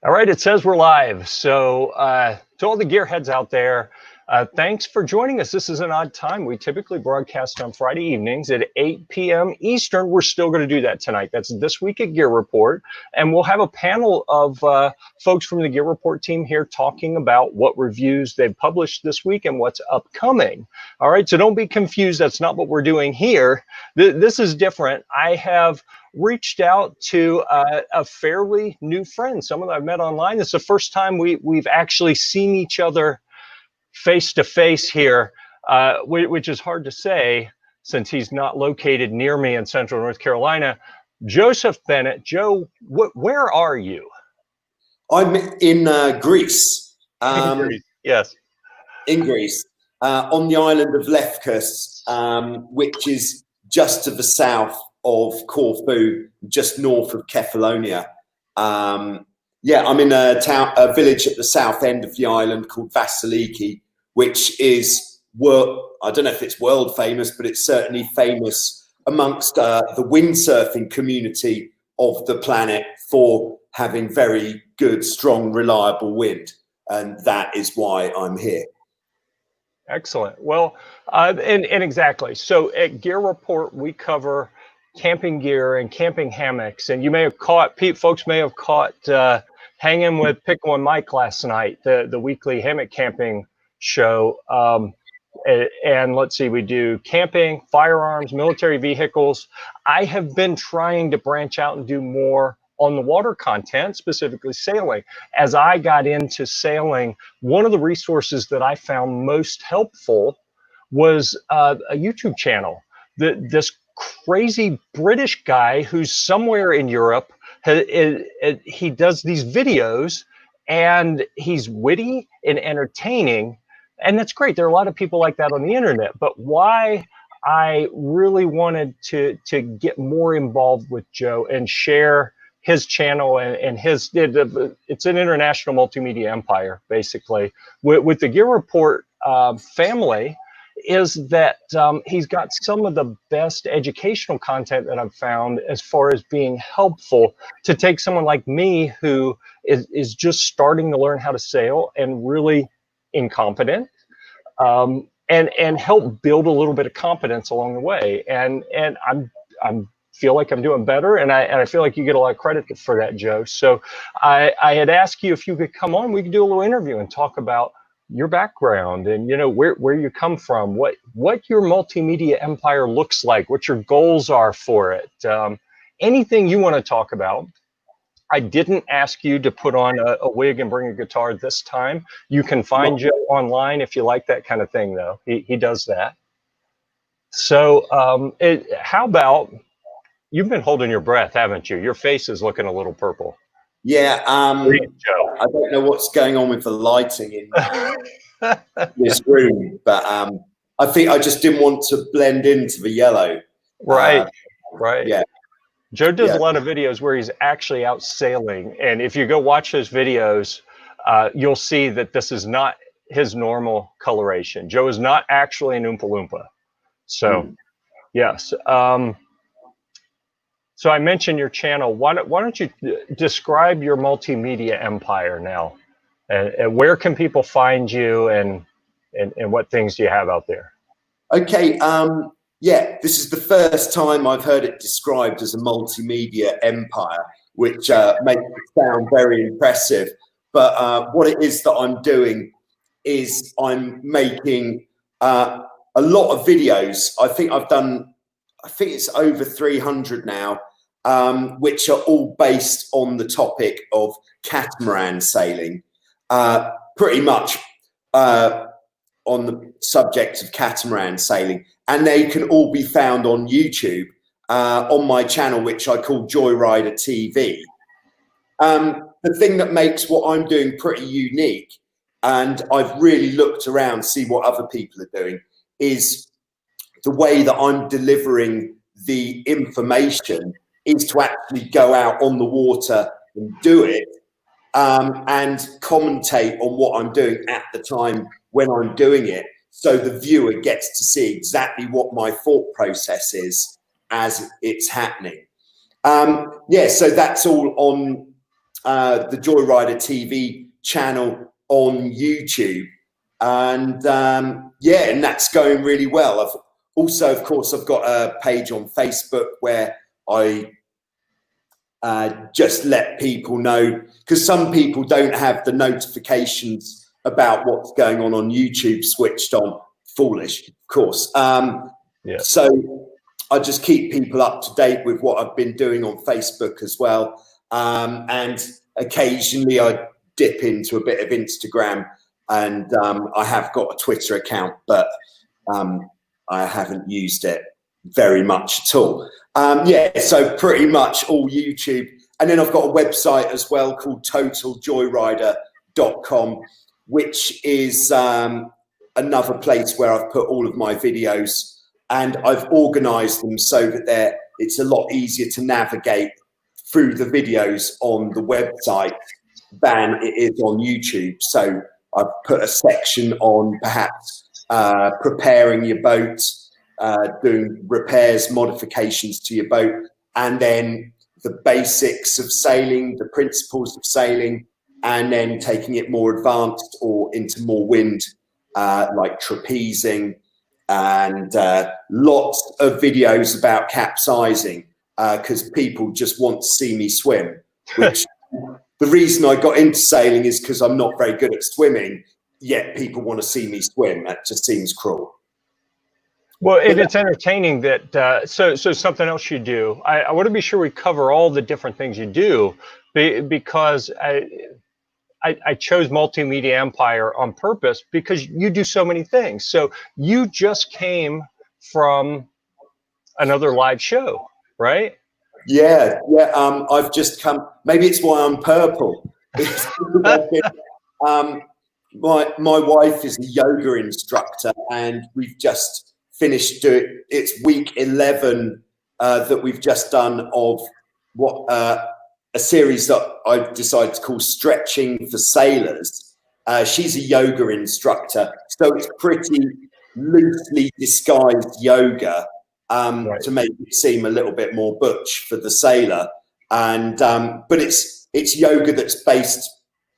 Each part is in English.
All right, it says we're live. So to all the gearheads out there, thanks for joining us. This is an odd time. We typically broadcast on Friday evenings at 8 p.m. Eastern. We're still going to do that tonight. That's This Week at Gear Report. And we'll have a panel of folks from the Gear Report team here talking about what reviews they've published this week and what's upcoming. All right, so don't be confused. That's not what we're doing here. This is different. I have reached out to a fairly new friend, someone I've met online. It's the first time we've actually seen each other face to face here, which is hard to say since he's not located near me in Central North Carolina. Joseph Bennett. Joe, where are you? I'm in Greece. In Greece, yes. In Greece, on the island of Lefkos, which is just to the south of Corfu, just north of Kefalonia. Yeah, I'm in a village at the south end of the island called Vasiliki, which is, I don't know if it's world famous, but it's certainly famous amongst the windsurfing community of the planet for having very good, strong, reliable wind. And that is why I'm here. Excellent. Well, and exactly. So at Gear Report, we cover camping gear and camping hammocks. And you may have caught, folks may have caught hanging with Pickle and Mike last night, the weekly hammock camping show. And let's see, we do camping, firearms, military vehicles. I have been trying to branch out and do more on the water content, specifically sailing. As I got into sailing, one of the resources that I found most helpful was a YouTube channel. This crazy British guy who's somewhere in Europe, he does these videos and he's witty and entertaining. And that's great. There are a lot of people like that on the internet. But why I really wanted to get more involved with Joe and share his channel and his, it's an international multimedia empire, basically, with the Gear Report family, is that he's got some of the best educational content that I've found as far as being helpful to take someone like me who is just starting to learn how to sail and really incompetent, and help build a little bit of competence along the way. And I'm feel like I'm doing better, and I feel like you get a lot of credit for that, Joe. So I had asked you if you could come on, we could do a little interview and talk about your background and, you know, where you come from, what your multimedia empire looks like, what your goals are for it, anything you want to talk about. I didn't ask you to put on a wig and bring a guitar this time. You can find Joe online if you like that kind of thing, though. He does that. So how about, you've been holding your breath, haven't you? Your face is looking a little purple. Yeah, I don't know what's going on with the lighting in this room, but I think I just didn't want to blend into the yellow. Right, right. Yeah. Joe does a lot of videos where he's actually out sailing, and if you go watch those videos, you'll see that this is not his normal coloration. Joe is not actually an Oompa Loompa. So, yes. So I mentioned your channel. Why don't you describe your multimedia empire now? And where can people find you, and what things do you have out there? Okay. Yeah, this is the first time I've heard it described as a multimedia empire, which makes it sound very impressive. But what it is that I'm doing is I'm making a lot of videos. I think it's over 300 now, which are all based on the topic of catamaran sailing, pretty much on the subject of catamaran sailing. And they can all be found on YouTube, on my channel, which I call Joyrider TV. The thing that makes what I'm doing pretty unique, and I've really looked around to see what other people are doing, is the way that I'm delivering the information is to actually go out on the water and do it, and commentate on what I'm doing at the time when I'm doing it, so the viewer gets to see exactly what my thought process is as it's happening. Yeah, so that's all on the Joyrider TV channel on YouTube, and yeah, and that's going really well. I've also, of course, I've got a page on Facebook where I just let people know, because some people don't have the notifications about what's going on YouTube switched on. Foolish, of course. Yeah. So I just keep people up to date with what I've been doing on Facebook as well. And occasionally I dip into a bit of Instagram, and I have got a Twitter account, but I haven't used it very much at all. Yeah, so pretty much all YouTube. And then I've got a website as well called JoyriderTV.com, which is another place where I've put all of my videos, and I've organized them so that it's a lot easier to navigate through the videos on the website than it is on YouTube. So I've put a section on perhaps preparing your boat, doing repairs, modifications to your boat, and then the basics of sailing, the principles of sailing, and then taking it more advanced or into more wind, like trapezing, and lots of videos about capsizing, because people just want to see me swim, which the reason I got into sailing is because I'm not very good at swimming, yet people want to see me swim. That just seems cruel. Well, it's entertaining that, so something else you do. I want to be sure we cover all the different things you do, because I chose Multimedia Empire on purpose because you do so many things. So you just came from another live show, right? Yeah. I've just come. Maybe it's why I'm purple. My wife is a yoga instructor, and we've just finished it. It's week 11 that we've just done of what a series that I've decided to call Stretching for Sailors. She's a yoga instructor, so it's pretty loosely disguised yoga, Right. to make it seem a little bit more butch for the sailor. And but it's yoga that's based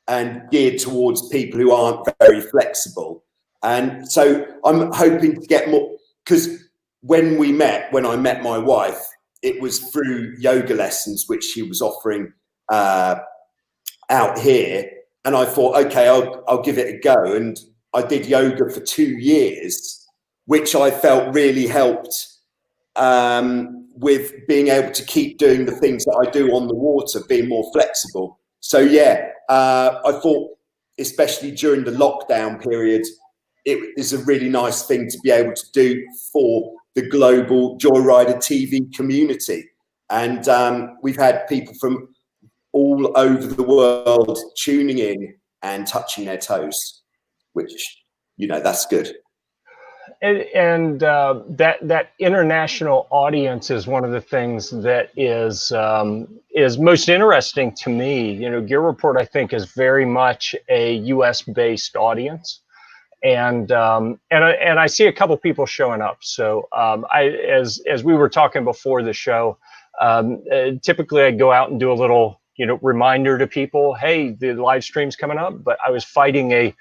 and geared towards people who aren't very flexible. And so I'm hoping to get more, because when I met my wife, it was through yoga lessons which she was offering out here, and I thought, okay, I'll give it a go. And I did yoga for 2 years, which I felt really helped with being able to keep doing the things that I do on the water, being more flexible. So yeah, I thought, especially during the lockdown period, it is a really nice thing to be able to do for the global Joyrider TV community. And we've had people from all over the world tuning in and touching their toes, which, that's good. And that international audience is one of the things that is most interesting to me. Gear Report, I think, is very much a U.S. based audience, and I see a couple people showing up. So as we were talking before the show, typically I go out and do a little reminder to people, hey, the live stream's coming up, but I was fighting a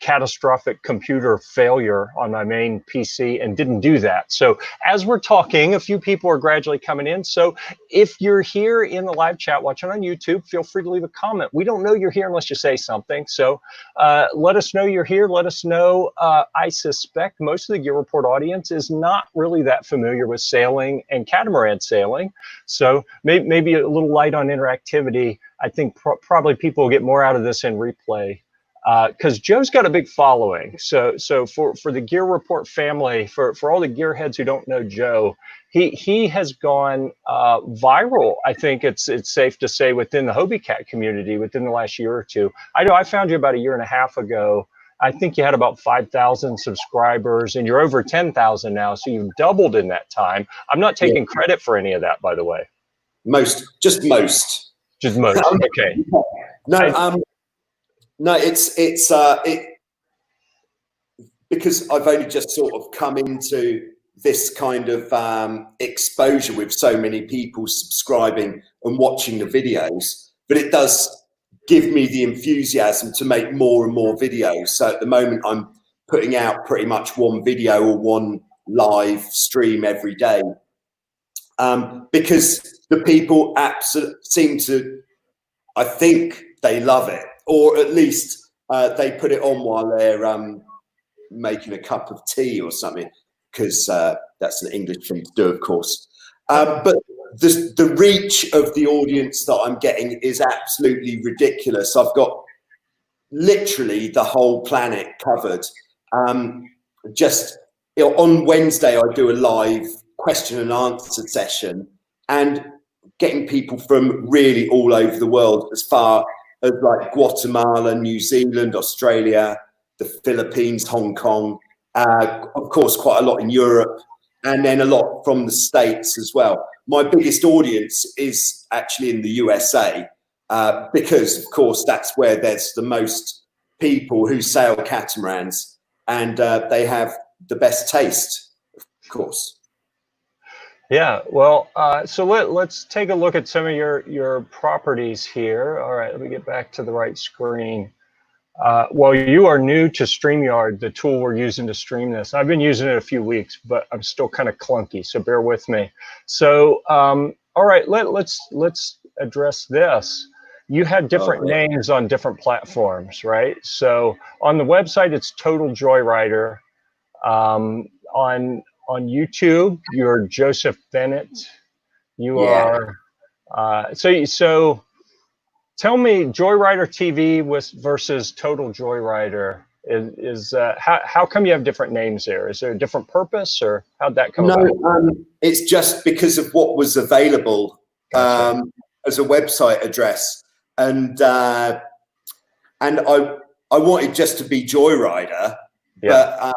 catastrophic computer failure on my main PC and didn't do that. So as we're talking, a few people are gradually coming in. So if you're here in the live chat watching on YouTube, feel free to leave a comment. We don't know you're here unless you say something. So let us know you're here. Let us know. I suspect most of the Gear Report audience is not really that familiar with sailing and catamaran sailing. So maybe a little light on interactivity. I think probably people will get more out of this in replay. Because Joe's got a big following. So for the Gear Report family, for all the gearheads who don't know Joe, he has gone viral. I think it's safe to say within the Hobie Cat community within the last year or two. I know I found you about a year and a half ago. I think you had about 5,000 subscribers, and you're over 10,000 now. So you've doubled in that time. I'm not taking credit for any of that, by the way. Just most. Okay. No, it's because I've only just sort of come into this kind of exposure with so many people subscribing and watching the videos. But it does give me the enthusiasm to make more and more videos. So at the moment, I'm putting out pretty much one video or one live stream every day, because the people absolutely seem to, I think they love it, or at least they put it on while they're making a cup of tea or something, because that's an English thing to do, of course. But the reach of the audience that I'm getting is absolutely ridiculous. I've got literally the whole planet covered. Just, you know, on Wednesday, I do a live question and answer session, and getting people from really all over the world, as far as like Guatemala, New Zealand, Australia, the Philippines, Hong Kong, of course, quite a lot in Europe, and then a lot from the States as well. My biggest audience is actually in the USA, because, of course, that's where there's the most people who sail catamarans, and they have the best taste, of course. Yeah, well, so let's take a look at some of your properties here. All right, let me get back to the right screen. Well, you are new to StreamYard, the tool we're using to stream this. I've been using it a few weeks, but I'm still kind of clunky, so bear with me. So, all right, let's address this. You had different names on different platforms, right? So on the website, it's Total Joyrider. On YouTube, you're Joseph Bennett. You are so. Tell me, Joyrider TV versus Total Joyrider is how come you have different names there? Is there a different purpose, or how'd that come about? It's just because of what was available. Gotcha. As a website address, and I wanted just to be Joyrider, but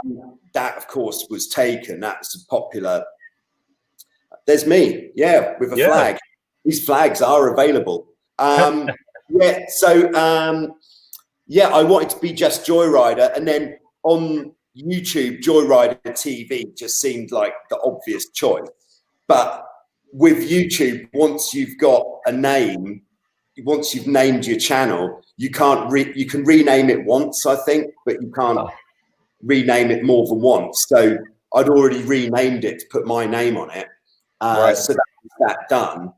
that of course was taken. That's a popular. There's me, with a flag. These flags are available. So I wanted to be just Joyrider, and then on YouTube, Joyrider TV just seemed like the obvious choice. But with YouTube, once you've got a name, once you've named your channel, you can't you can rename it once, I think, but you can't rename it more than once. So I'd already renamed it to put my name on it, so that's done.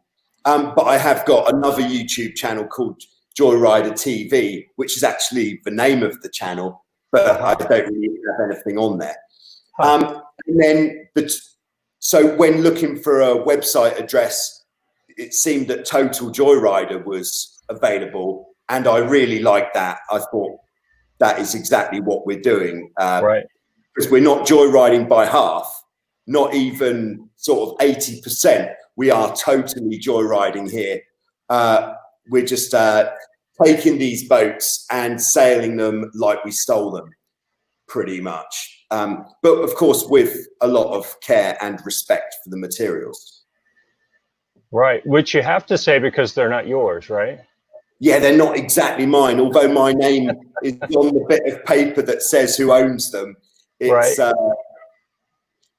But I have got another YouTube channel called Joyrider TV, which is actually the name of the channel, but I don't really have anything on there. And then, so when looking for a website address, it seemed that Total Joyrider was available, and I really liked that. I thought that is exactly what we're doing, because we're not joyriding by half, not even sort of 80%. We are totally joyriding here. We're just taking these boats and sailing them like we stole them, pretty much. But of course, with a lot of care and respect for the materials. Right, which you have to say because they're not yours, right? Yeah, they're not exactly mine, although my name is on the bit of paper that says who owns them. It's, no,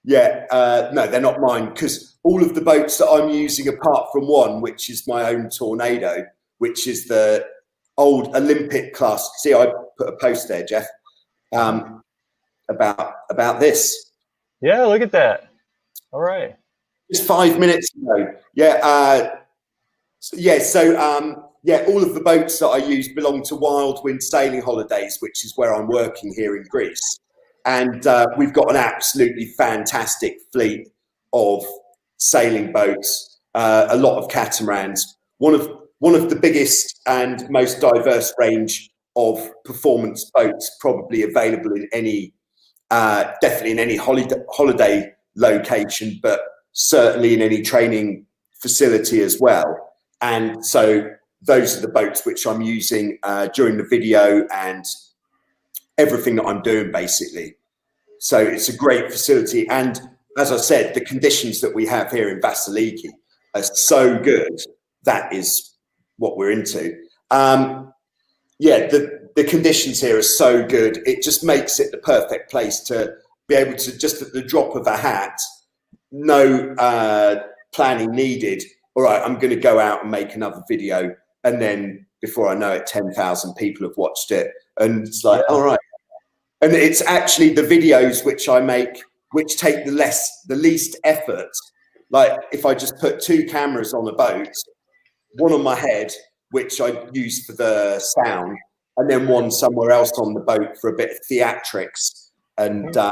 they're not mine, because all of the boats that I'm using, apart from one, which is my own Tornado, which is the old Olympic class. See, I put a post there, Jeff, about this. Yeah, look at that. All right. Just 5 minutes ago. All of the boats that I use belong to Wildwind Sailing Holidays, which is where I'm working here in Greece. And we've got an absolutely fantastic fleet of sailing boats, a lot of catamarans, one of the biggest and most diverse range of performance boats probably available in any, definitely in any holiday location, but certainly in any training facility as well. And so those are the boats which I'm using during the video and everything that I'm doing, basically. So it's a great facility. And as I said, the conditions that we have here in Vasiliki are so good. That is what we're into. The conditions here are so good. It just makes it the perfect place to be able to, just at the drop of a hat, no planning needed. All right, I'm going to go out and make another video, and then before I know it, 10,000 people have watched it. And it's like, all right. And it's actually the videos which I make, which take the least effort. Like if I just put 2 cameras on a boat, one on my head, which I use for the sound, and then one somewhere else on the boat for a bit of theatrics and a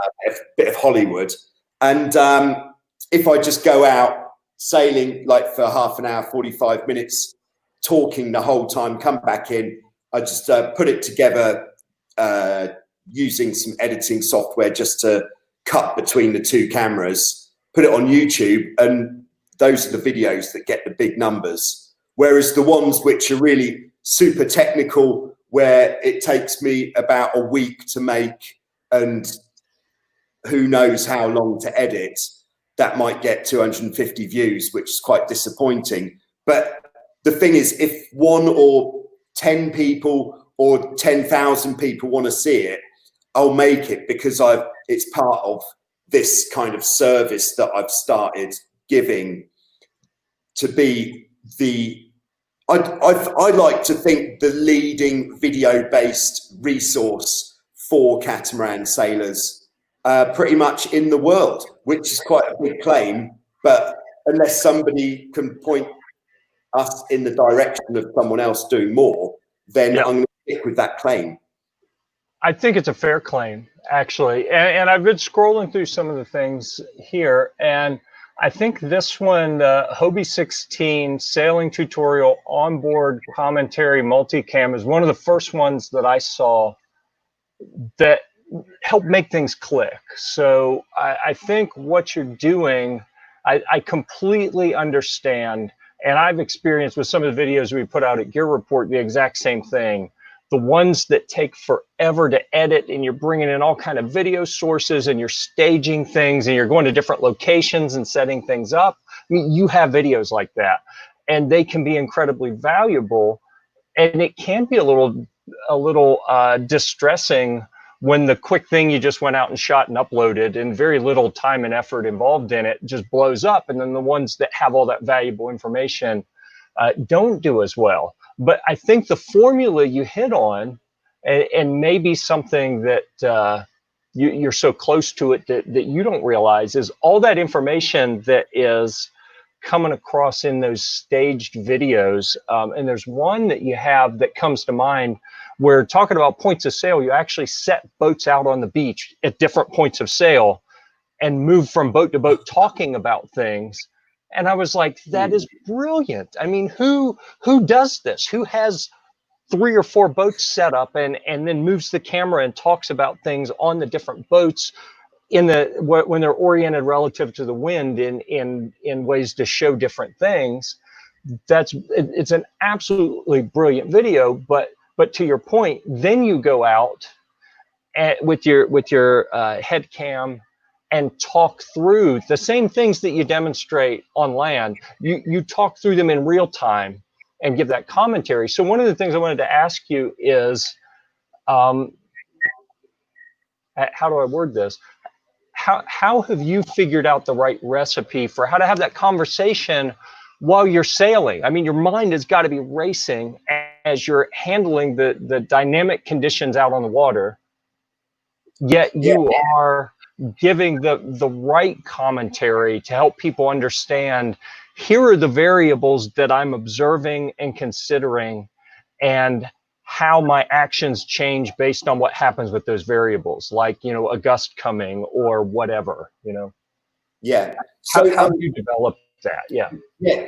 bit of Hollywood. And if I just go out sailing like for half an hour, 45 minutes, talking the whole time, come back in, I just put it together using some editing software just to cut between the 2 cameras, put it on YouTube, and those are the videos that get the big numbers. Whereas the ones which are really super technical, where it takes me about a week to make and who knows how long to edit, that might get 250 views, which is quite disappointing. But the thing is, if 1 or 10 people or 10,000 people want to see it, I'll make it, because it's part of this kind of service that I've started giving, to be I like to think the leading video-based resource for catamaran sailors pretty much in the world, which is quite a big claim. But unless somebody can point us in the direction of someone else doing more, then I'm going to stick with that claim. I think it's a fair claim, actually. And I've been scrolling through some of the things here, and I think this one, the Hobie 16 sailing tutorial onboard commentary multicam, is one of the first ones that I saw that helped make things click. So I think what you're doing, I completely understand. And I've experienced with some of the videos we put out at Gear Report the exact same thing. The ones that take forever to edit, and you're bringing in all kind of video sources and you're staging things and you're going to different locations and setting things up. I mean, you have videos like that, and they can be incredibly valuable. And it can be a little distressing when the quick thing you just went out and shot and uploaded and very little time and effort involved in it just blows up. And then the ones that have all that valuable information don't do as well. But I think the formula you hit on, and maybe something that you're so close to it that you don't realize, is all that information that is coming across in those staged videos. And there's one that you have that comes to mind where, talking about points of sail, you actually set boats out on the beach at different points of sail and move from boat to boat talking about things. And I was like, that is brilliant. I mean, who does this? Who has 3 or 4 boats set up and then moves the camera and talks about things on the different boats when they're oriented relative to the wind in ways to show different things? It's an absolutely brilliant video. But to your point, then you go out with your head cam and talk through the same things that you demonstrate on land. You talk through them in real time and give that commentary. So one of the things I wanted to ask you is, how do I word this? How have you figured out the right recipe for how to have that conversation while you're sailing? I mean, your mind has got to be racing as you're handling the dynamic conditions out on the water, yet you are giving the right commentary to help people understand, here are the variables that I'm observing and considering, and how my actions change based on what happens with those variables, like, you know, a gust coming or whatever, you know. So how do you develop that?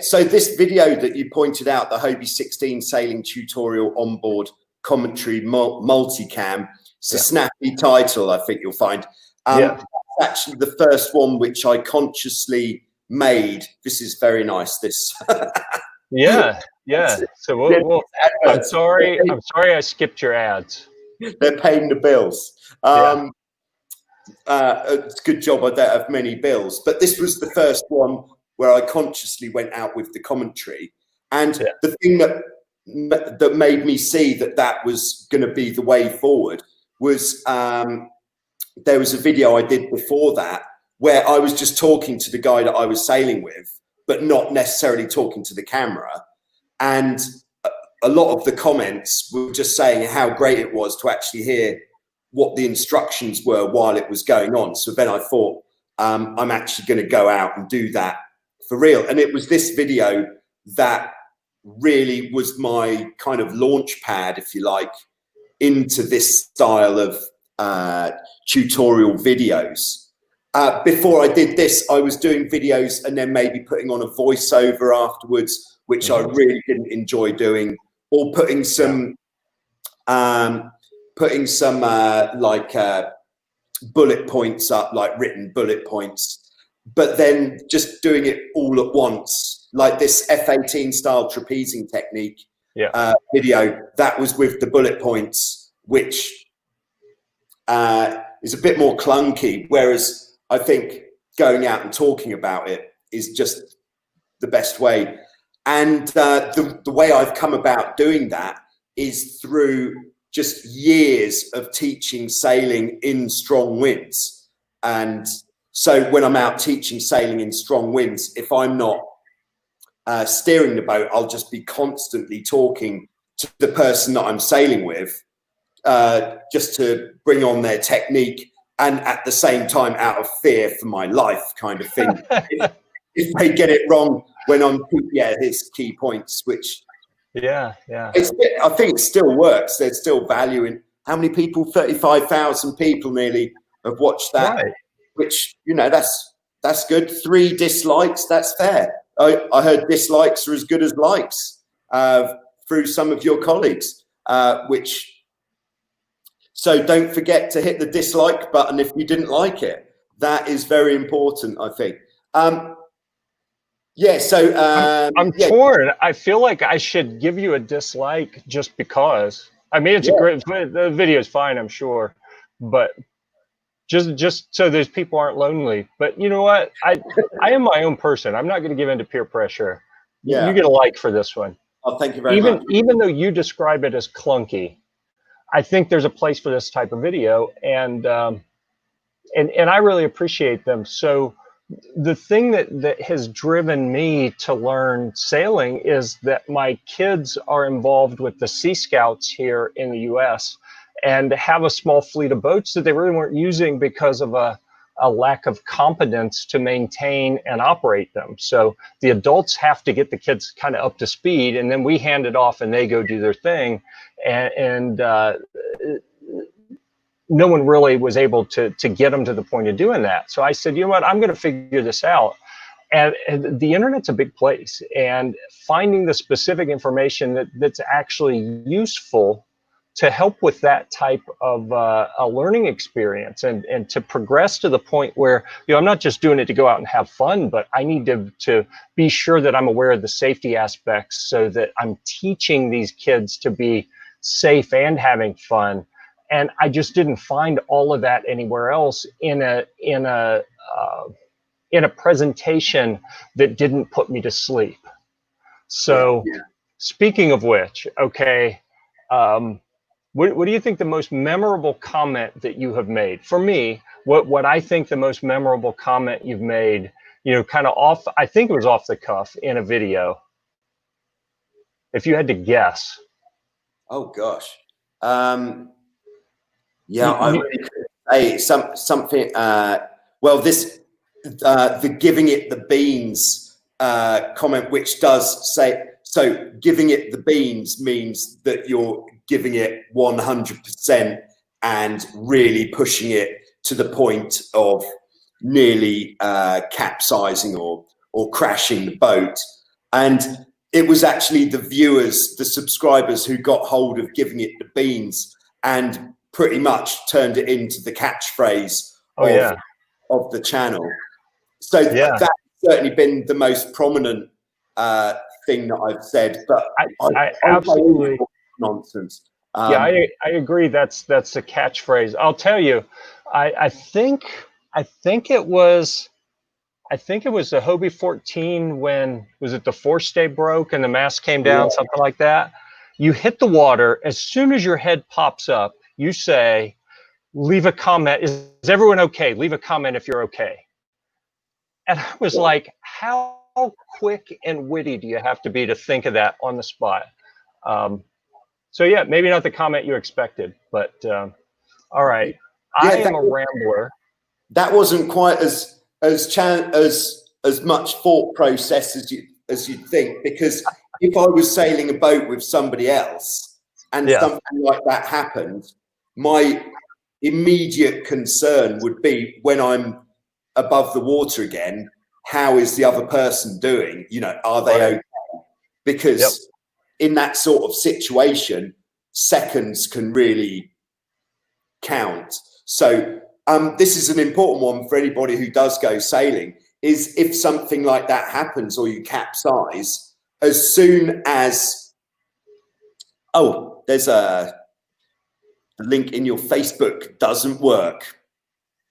So this video that you pointed out, the Hobie 16 sailing tutorial onboard commentary multicam, it's a snappy title, I think you'll find. That's actually the first one which I consciously made. This is very nice, this. So I'm sorry I skipped your ads. They're paying the bills. It's a good job I don't have many bills. But this was the first one where I consciously went out with the commentary. And the thing that made me see that was going to be the way forward was there was a video I did before that where I was just talking to the guy that I was sailing with, but not necessarily talking to the camera. And a lot of the comments were just saying how great it was to actually hear what the instructions were while it was going on. So then I thought, I'm actually going to go out and do that for real. And it was this video that really was my kind of launch pad, if you like, into this style of tutorial videos. Before I did this, I was doing videos and then maybe putting on a voiceover afterwards, which I really didn't enjoy doing, or putting some bullet points up, like written bullet points, but then just doing it all at once, like this F18 style trapezing technique video. That was with the bullet points, which is a bit more clunky, whereas I think going out and talking about it is just the best way. And the way I've come about doing that is through just years of teaching sailing in strong winds. And so when I'm out teaching sailing in strong winds, if I'm not steering the boat, I'll just be constantly talking to the person that I'm sailing with, just to bring on their technique, and at the same time out of fear for my life kind of thing. if they get it wrong when I'm, here's key points, which I think it still works. There's still value in how many people, 35,000 people nearly have watched that, which, you know, that's good. 3 dislikes, that's fair. I heard dislikes are as good as likes through some of your colleagues, so don't forget to hit the dislike button if you didn't like it. That is very important, I think. I'm torn. I feel like I should give you a dislike just because. I mean, it's a great, the video is fine, I'm sure, but just so those people aren't lonely. But you know what? I am my own person. I'm not going to give in to peer pressure. You get a like for this one. Oh, thank you very much. Even though you describe it as clunky, I think there's a place for this type of video, and I really appreciate them. So the thing that has driven me to learn sailing is that my kids are involved with the Sea Scouts here in the US and have a small fleet of boats that they really weren't using because of a lack of competence to maintain and operate them. So the adults have to get the kids kind of up to speed, and then we hand it off and they go do their thing. And no one really was able to get them to the point of doing that. So I said, you know what, I'm going to figure this out. And the internet's a big place, and finding the specific information that's actually useful to help with that type of a learning experience, and to progress to the point where, you know, I'm not just doing it to go out and have fun, but I need to be sure that I'm aware of the safety aspects so that I'm teaching these kids to be safe and having fun. And I just didn't find all of that anywhere else in a presentation that didn't put me to sleep. So speaking of which, okay, what do you think the most memorable comment that you have made? For me, what I think the most memorable comment you've made, you know, kind of off, I think it was off the cuff in a video, if you had to guess. Oh gosh. I really could say something. Well, this the giving it the beans comment, which does say, so giving it the beans means that you're giving it 100% and really pushing it to the point of nearly capsizing or crashing the boat. And it was actually the viewers, the subscribers, who got hold of giving it the beans and pretty much turned it into the catchphrase of the channel. So that's certainly been the most prominent thing that I've said. But I absolutely nonsense. I agree. That's the catchphrase. I'll tell you, I think it was the Hobie 14 when, was it the forestay broke and the mast came down, something like that. You hit the water, as soon as your head pops up, you say, leave a comment. Is everyone okay? Leave a comment if you're okay. And I was like, how quick and witty do you have to be to think of that on the spot? So yeah, maybe not the comment you expected, but all right. I am a rambler. That wasn't quite as much thought process as you'd think, because if I was sailing a boat with somebody else and something like that happened, my immediate concern would be, when I'm above the water again, how is the other person doing? You know, are they okay? Because in that sort of situation, seconds can really count. So this is an important one for anybody who does go sailing, is if something like that happens or you capsize, as soon as, there's the link in your Facebook doesn't work.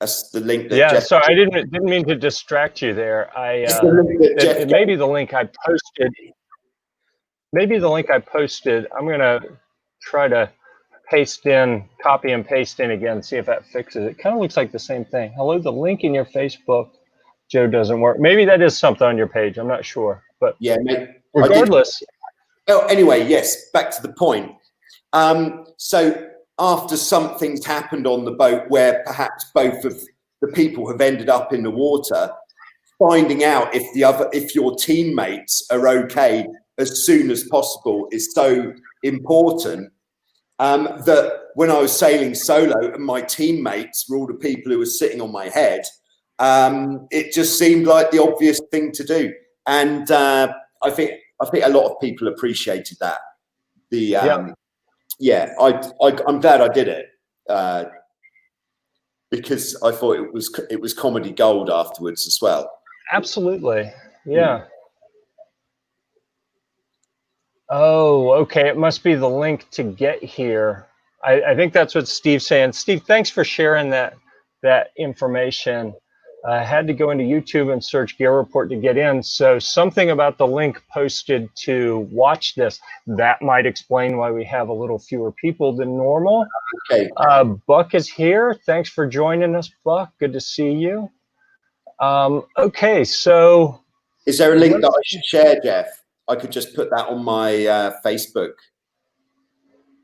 That's the link that Jeff, so I didn't mean to distract you there. It may be the link I posted. Maybe the link I posted. I'm gonna try to copy and paste in again, see if that fixes it. Kind of looks like the same thing. Hello, the link in your Facebook, Joe, doesn't work. Maybe that is something on your page. I'm not sure, but yeah, regardless. Anyway, yes, back to the point. So after something's happened on the boat where perhaps both of the people have ended up in the water, finding out if your teammates are okay as soon as possible is so important. That when I was sailing solo and my teammates were all the people who were sitting on my head, it just seemed like the obvious thing to do. And I think a lot of people appreciated that. I'm glad I did it, because I thought it was comedy gold afterwards as well. Absolutely, yeah. Oh, okay. It must be the link to get here. I think that's what Steve's saying. Steve, thanks for sharing that information. I had to go into YouTube and search Gear Report to get in. So something about the link posted to watch this, that might explain why we have a little fewer people than normal. Okay. Buck is here. Thanks for joining us, Buck. Good to see you. Okay, so. Is there a link that I should share, Jeff? I could just put that on my Facebook.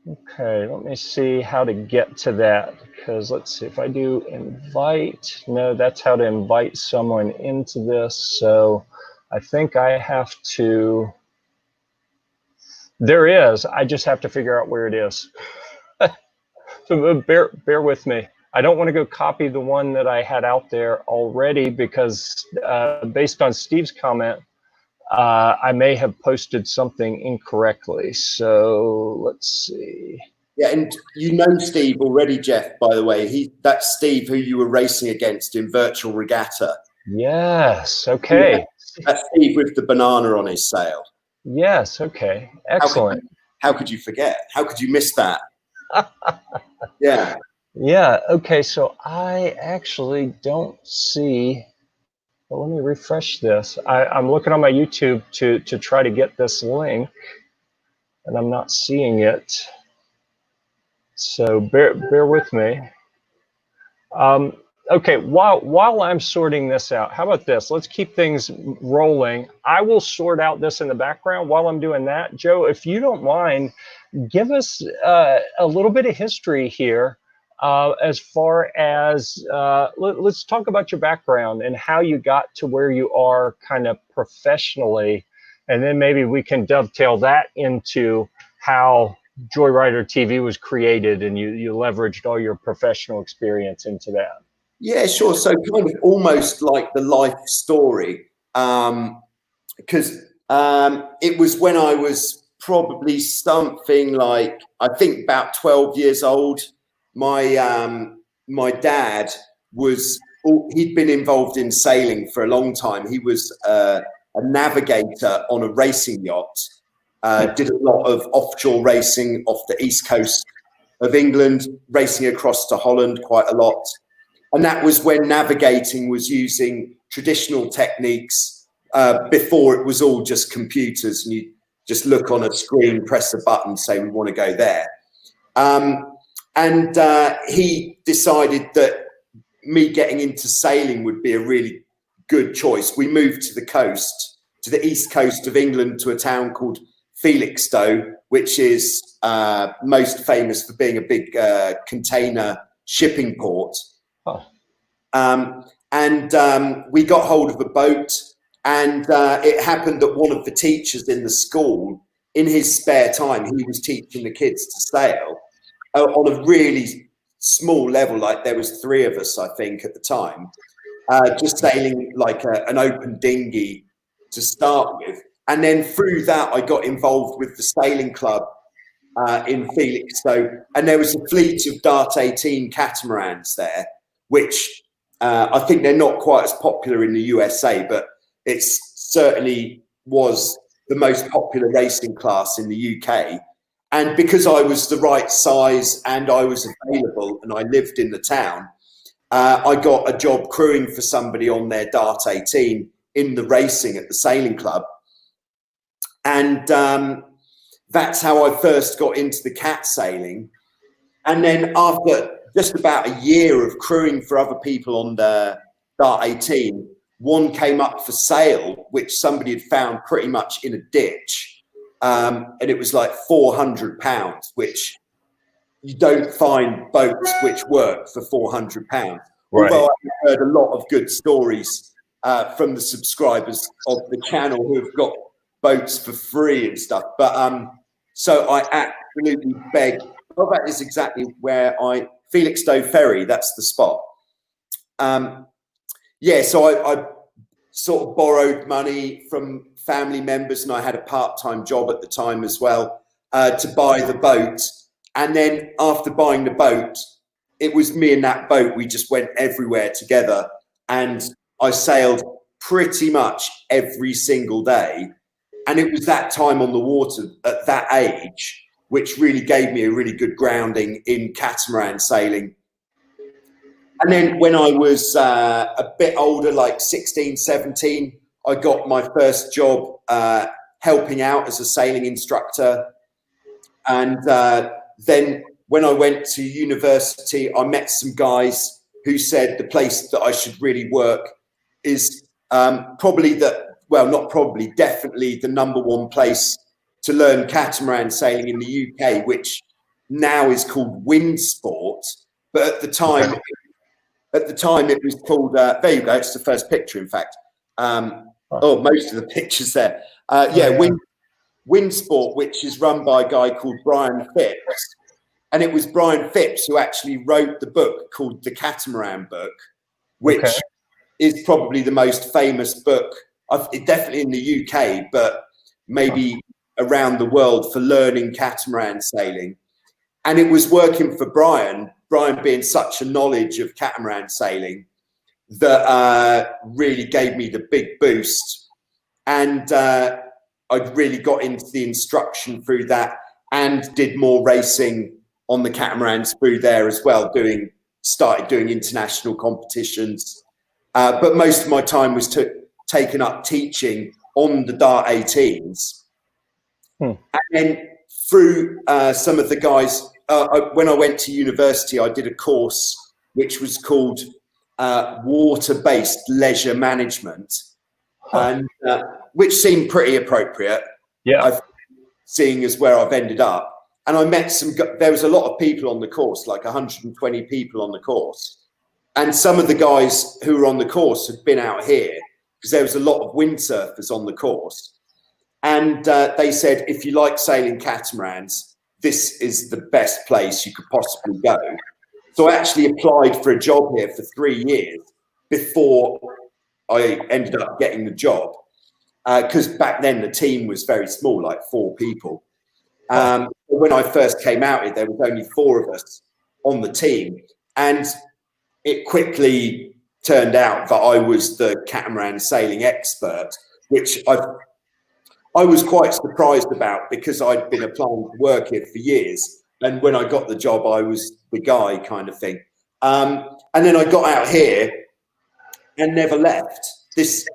Okay, let me see how to get to that, because let's see if I do invite. No, that's how to invite someone into this. So I think I have to. There is. I just have to figure out where it is. So bear with me. I don't want to go copy the one that I had out there already, because based on Steve's comment, I may have posted something incorrectly. So let's see. Yeah, and you know Steve already, Jeff, by the way. That's Steve who you were racing against in virtual regatta. Yes, okay. Yeah, that's Steve with the banana on his sail. Yes, okay. Excellent. How could you forget? How could you miss that? Yeah. Yeah, okay, so I actually don't see. Well, let me refresh this. I'm looking on my YouTube to try to get this link, and I'm not seeing it. So bear with me. Okay, while I'm sorting this out, how about this? Let's keep things rolling. I will sort out this in the background while I'm doing that. Joe, if you don't mind, give us a little bit of history here. As far as let's talk about your background and how you got to where you are kind of professionally, and then maybe we can dovetail that into how Joyrider TV was created and you leveraged all your professional experience into that. Yeah, sure. So kind of almost like the life story, because it was when I was probably something like, I think about 12 years old. My dad he'd been involved in sailing for a long time. He was a navigator on a racing yacht, did a lot of offshore racing off the east coast of England, racing across to Holland quite a lot. And that was when navigating was using traditional techniques before it was all just computers and you just look on a screen, press a button, say we want to go there. And he decided that me getting into sailing would be a really good choice. We moved to the coast, to the east coast of England, to a town called Felixstowe, which is most famous for being a big container shipping port. Oh. We got hold of a boat, and it happened that one of the teachers in the school, in his spare time, he was teaching the kids to sail on a really small level. Like there was 3 of us, I think, at the time, just sailing like an open dinghy to start with. And then through that, I got involved with the sailing club in Felixstowe, and there was a fleet of Dart 18 catamarans there, which I think they're not quite as popular in the USA, but it certainly was the most popular racing class in the UK. And because I was the right size and I was available and I lived in the town, I got a job crewing for somebody on their Dart 18 in the racing at the sailing club. And that's how I first got into the cat sailing. And then after just about a year of crewing for other people on the Dart 18, one came up for sale, which somebody had found pretty much in a ditch. And it was like £400, which you don't find boats which work for £400. Right. Although I've heard a lot of good stories from the subscribers of the channel who have got boats for free and stuff. But so I absolutely beg. Well, that is exactly where Felixstowe Ferry, that's the spot. Yeah, so I sort of borrowed money from family members, and I had a part-time job at the time as well to buy the boat. And then after buying the boat, it was me and that boat. We just went everywhere together, and I sailed pretty much every single day. And it was that time on the water at that age which really gave me a really good grounding in catamaran sailing. And then when I was a bit older, like 16, 17, I got my first job helping out as a sailing instructor. And then when I went to university, I met some guys who said the place that I should really work is definitely the #1 place to learn catamaran sailing in the UK, which now is called Wind Sport. But at the time it was called, there you go, it's the first picture, in fact. Most of the pictures there. Wind Sport, which is run by a guy called Brian Phipps. And it was Brian Phipps who actually wrote the book called The Catamaran Book, which is probably the most famous book, definitely in the UK, but maybe around the world, for learning catamaran sailing. And it was working for Brian being such a knowledge of catamaran sailing, that really gave me the big boost. And I really got into the instruction through that, and did more racing on the catamarans through there as well, started doing international competitions. But most of my time was taken up teaching on the Dart 18s. And then through some of the guys, when I went to university, I did a course which was called Water-Based Leisure Management, and which seemed pretty appropriate. Yeah, seeing as where I've ended up. And I met there was a lot of people on the course, like 120 people on the course. And some of the guys who were on the course had been out here, because there was a lot of windsurfers on the course. And they said, if you like sailing catamarans, this is the best place you could possibly go. So I actually applied for a job here for 3 years before I ended up getting the job. Because back then the team was very small, like 4 people. When I first came out here, there was only 4 of us on the team. And it quickly turned out that I was the catamaran sailing expert, which I was quite surprised about, because I'd been applying for work here for years. And when I got the job, I was the guy, kind of thing. And then I got out here and never left. Because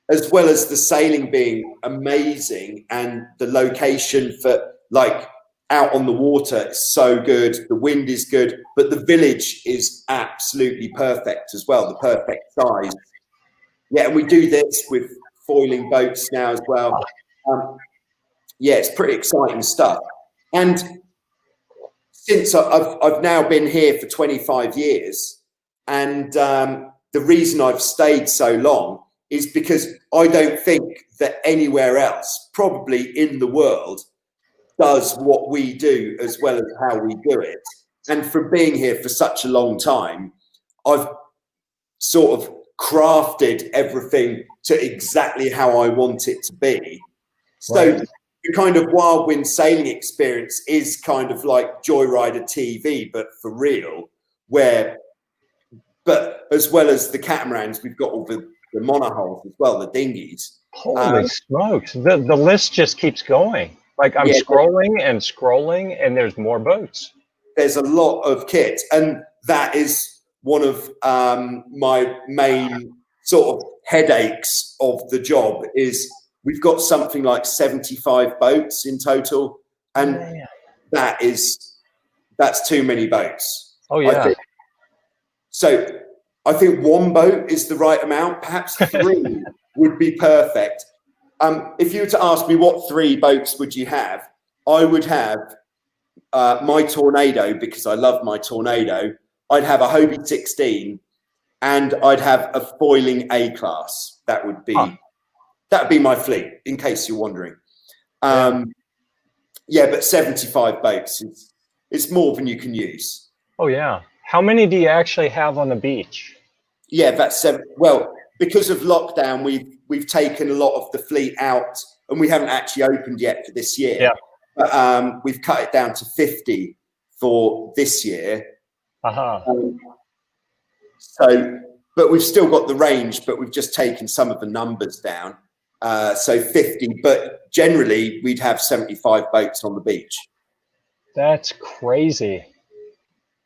as well as the sailing being amazing, and the location for like out on the water is so good, the wind is good, but the village is absolutely perfect as well, the perfect size. Yeah, and we do this with foiling boats now as well. yeah, it's pretty exciting stuff. And since I've now been here for 25 years, and the reason I've stayed so long is because I don't think that anywhere else, probably in the world, does what we do as well as how we do it. And from being here for such a long time, I've sort of crafted everything to exactly how I want it to be. So Right. the kind of Wildwind sailing experience is kind of like Joyrider TV, but for real, but as well as the catamarans, we've got all the monohulls as well, the dinghies. Holy smokes. The list just keeps going. Like I'm Yeah, scrolling and scrolling and there's more boats. there's a lot of kit, and that is one of my main sort of headaches of the job is we've got something like 75 boats in total, and that's too many boats. Oh yeah. So I think one boat is the right amount. Perhaps three would be perfect. If you were to ask me what 3 boats would you have, I would have my Tornado, because I love my Tornado. I'd have a Hobie 16, and I'd have a foiling A-class. That would be my fleet, in case you're wondering. Yeah, but 75 boats it's more than you can use. Oh yeah. How many do you actually have on the beach? Yeah, that's 7. Well, because of lockdown, we've taken a lot of the fleet out, and we haven't actually opened yet for this year. Yeah. But we've cut it down to 50 for this year. So, but we've still got the range, but we've just taken some of the numbers down. So 50, but generally we'd have 75 boats on the beach. That's crazy.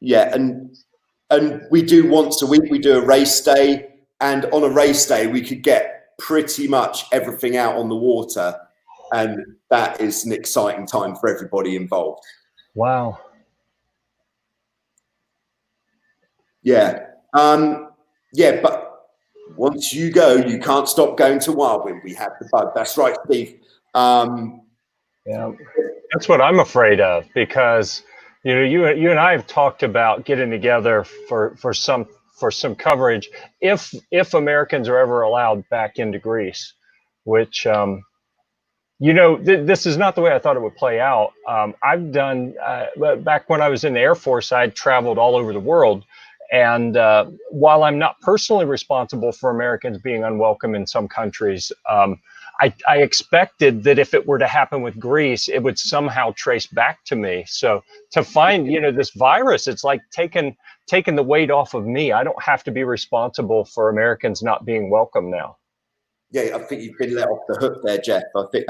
Yeah, and we do once a week, we do a race day, and on a race day we could get pretty much everything out on the water, and that is an exciting time for everybody involved. Wow. Yeah. Yeah, but once you go, you can't stop going to Wildwind. We have the bug. That's right, Steve. Yeah, that's what I'm afraid of, because you know, you and I have talked about getting together for some coverage if Americans are ever allowed back into Greece, which you know, this is not the way I thought it would play out. I've done back when I was in the Air Force, I'd traveled all over the world. And while I'm not personally responsible for Americans being unwelcome in some countries, I expected that if it were to happen with Greece, it would somehow trace back to me. So to find, you know, this virus, it's like taking the weight off of me. I don't have to be responsible for Americans not being welcome now. Yeah, I think you've been let off the hook there, Jeff. I think,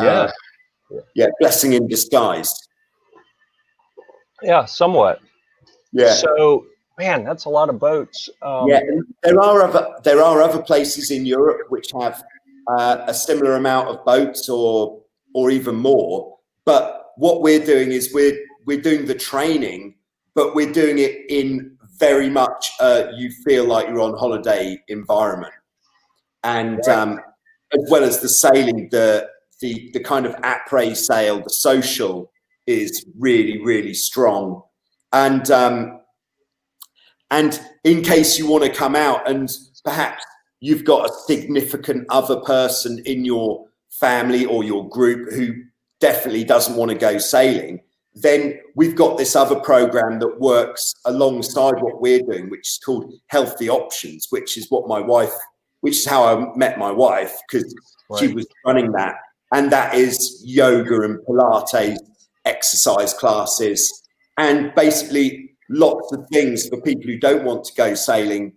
yeah, blessing in disguise. Yeah, somewhat. Yeah. So, man, that's a lot of boats. Yeah, and there are other places in Europe which have a similar amount of boats or even more. But what we're doing is we're doing the training, but we're doing it in very much you feel like you're on holiday environment, and as well as the sailing, the kind of après sail, the social is really strong, and in case you want to come out and perhaps you've got a significant other person in your family or your group who definitely doesn't want to go sailing, then we've got this other program that works alongside what we're doing, which is called Healthy Options, which is how I met my wife, because she was running that. And that is yoga and Pilates exercise classes, and basically lots of things for people who don't want to go sailing,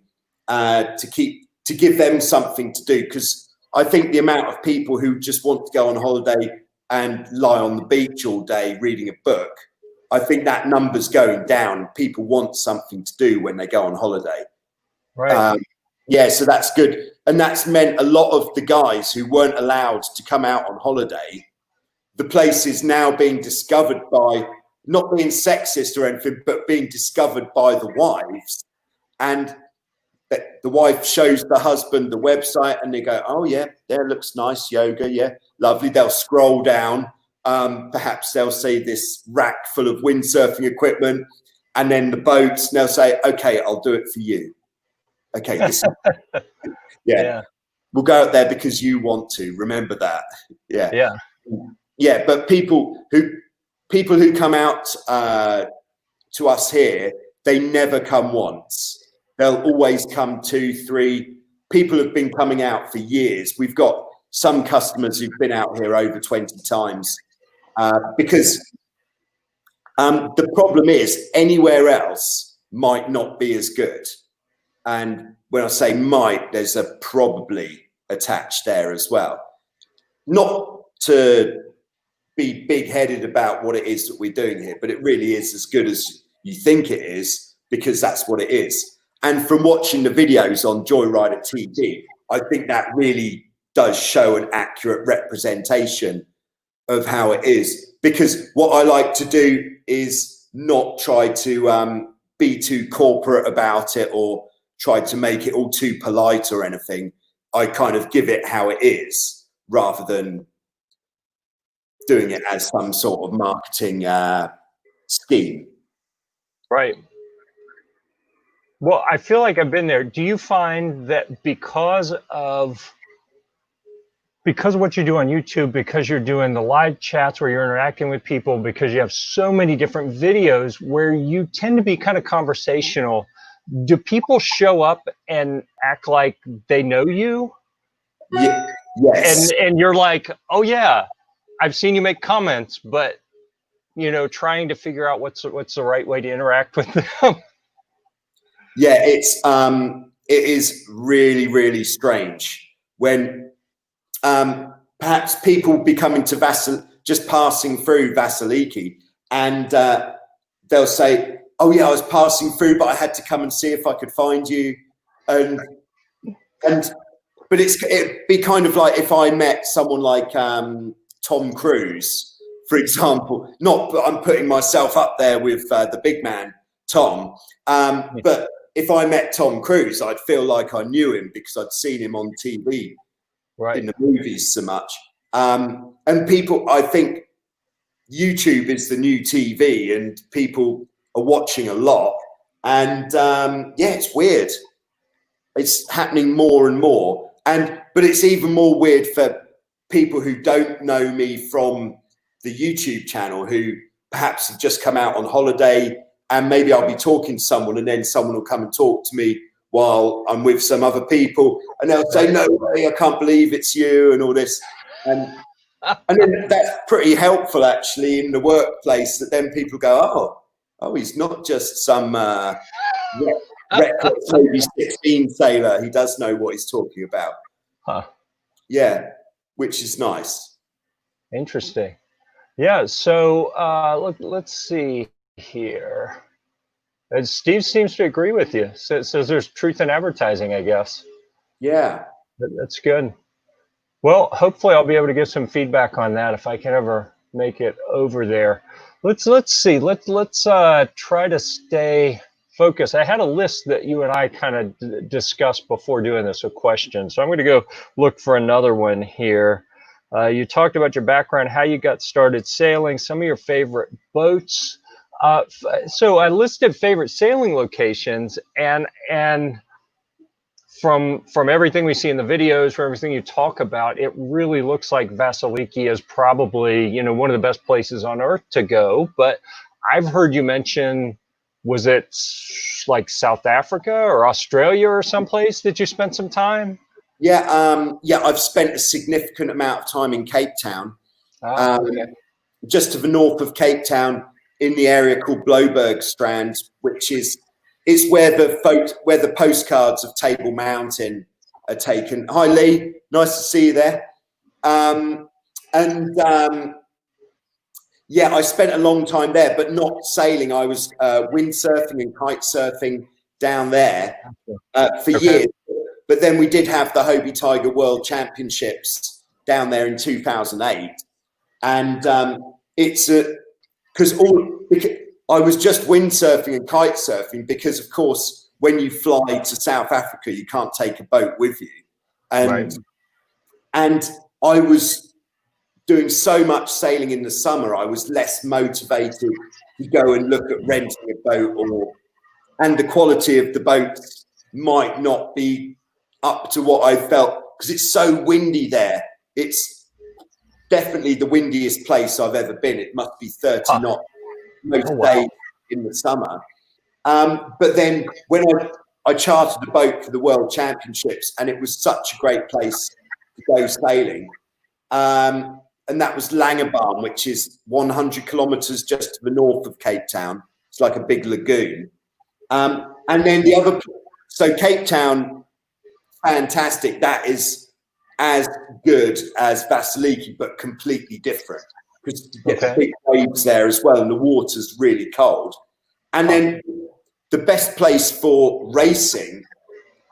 to give them something to do. Because I think the amount of people who just want to go on holiday and lie on the beach all day reading a book, I think that number's going down. People want something to do when they go on holiday. Right. Yeah, so that's good. And that's meant a lot of the guys who weren't allowed to come out on holiday, the place is now being discovered by, not being sexist or anything, but being discovered by the wives. And the wife shows the husband the website, and they go, oh yeah, there looks nice, yoga, yeah, lovely. They'll scroll down, perhaps they'll see this rack full of windsurfing equipment, and then the boats, and they'll say, okay, I'll do it for you. Okay, this yeah. We'll go out there because you want to. Remember that. Yeah. But people who come out to us here, they never come once. They'll always come 2, 3. People have been coming out for years. We've got some customers who've been out here over 20 times because the problem is anywhere else might not be as good. And when I say might, there's a probably attached there as well. Not to be big-headed about what it is that we're doing here, but it really is as good as you think it is, because that's what it is. And from watching the videos on Joyrider TV, I think that really does show an accurate representation of how it is. Because what I like to do is not try to be too corporate about it or try to make it all too polite or anything. I kind of give it how it is rather than doing it as some sort of marketing scheme. Right. Well, I feel like I've been there. Do you find that because of what you do on YouTube, because you're doing the live chats where you're interacting with people, because you have so many different videos where you tend to be kind of conversational, do people show up and act like they know you? Yes. And you're like, oh yeah, I've seen you make comments, but you know, trying to figure out what's the right way to interact with them. Yeah, it is really, really strange when perhaps people be coming to just passing through Vasiliki, and they'll say, oh yeah, I was passing through, but I had to come and see if I could find you. But it'd be kind of like if I met someone like Tom Cruise, for example. Not that I'm putting myself up there with the big man, Tom, but if I met Tom Cruise, I'd feel like I knew him because I'd seen him on TV, right, in the movies so much. And people, I think YouTube is the new TV and people are watching a lot. And yeah, it's weird. It's happening more and more. But it's even more weird for people who don't know me from the YouTube channel, who perhaps have just come out on holiday, and maybe I'll be talking to someone and then someone will come and talk to me while I'm with some other people, and they'll say, no way, I can't believe it's you, and all this. And then that's pretty helpful actually in the workplace, that then people go, oh, he's not just some reckless maybe 16 sailor. He does know what he's talking about. Yeah, which is nice. Interesting. Yeah, so let's see here. Steve seems to agree with you. Says there's truth in advertising, I guess. Yeah. That's good. Well, hopefully I'll be able to get some feedback on that if I can ever make it over there. Let's see. Let's try to stay focused. I had a list that you and I kind of discussed before doing this, a question. So I'm going to go look for another one here. You talked about your background, how you got started sailing, some of your favorite boats. So I listed favorite sailing locations, and from everything we see in the videos, from everything you talk about, it really looks like Vasiliki is probably, you know, one of the best places on earth to go. But I've heard you mention, was it like South Africa or Australia or someplace that you spent some time? Yeah, yeah, I've spent a significant amount of time in Cape Town, Okay. just to the north of Cape Town, in the area called Blobergstrand, which is where the postcards of Table Mountain are taken. Hi Lee, nice to see you there. Yeah, I spent a long time there, but not sailing. I was windsurfing and kite surfing down there for years. But then we did have the Hobie Tiger World Championships down there in 2008. And it's because I was just windsurfing and kite surfing because, of course, when you fly to South Africa, you can't take a boat with you. And I was doing so much sailing in the summer, I was less motivated to go and look at renting a boat, and the quality of the boats might not be up to what I felt, because it's so windy there. It's definitely the windiest place I've ever been. It must be 30 knots most days in the summer. But then when I chartered a boat for the World Championships, and it was such a great place to go sailing. And that was Langebaan, which is 100 kilometers just to the north of Cape Town. It's like a big lagoon. And then the other, so Cape Town, fantastic. That is as good as Vasiliki, but completely different, because you get the big waves there as well, and the water's really cold. And then the best place for racing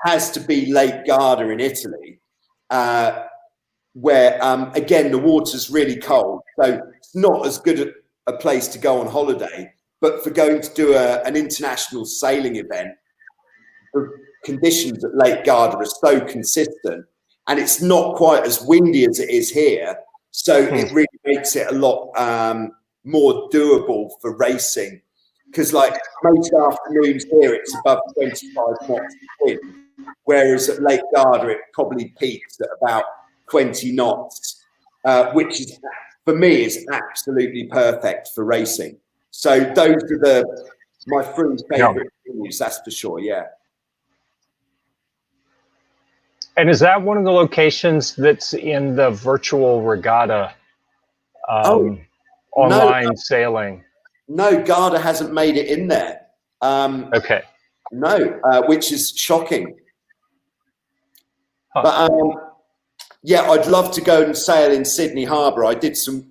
has to be Lake Garda in Italy, where again the water's really cold, so it's not as good a place to go on holiday. But for going to do an international sailing event, the conditions at Lake Garda are so consistent, and it's not quite as windy as it is here, so it really makes it a lot more doable for racing. Because like most afternoons here, it's above 25 knots wind, whereas at Lake Garda it probably peaks at about 20 knots, which is, for me, is absolutely perfect for racing. So those are my three favourite venues, that's for sure. Yeah. And is that one of the locations that's in the virtual regatta online sailing? No, Garda hasn't made it in there. Okay. No, which is shocking. But yeah, I'd love to go and sail in Sydney Harbour. I did some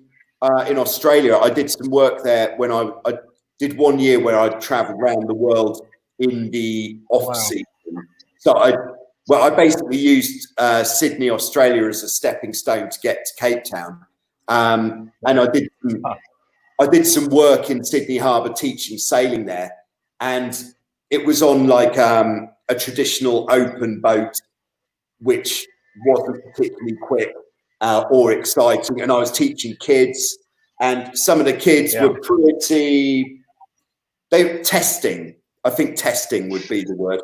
in Australia. I did some work there when I did 1 year where I travelled around the world in the off season. So I basically used Sydney, Australia as a stepping stone to get to Cape Town, and I did some work in Sydney Harbour teaching sailing there, and it was on like a traditional open boat, which wasn't particularly quick or exciting. And I was teaching kids, and some of the kids were testing. I think testing would be the word.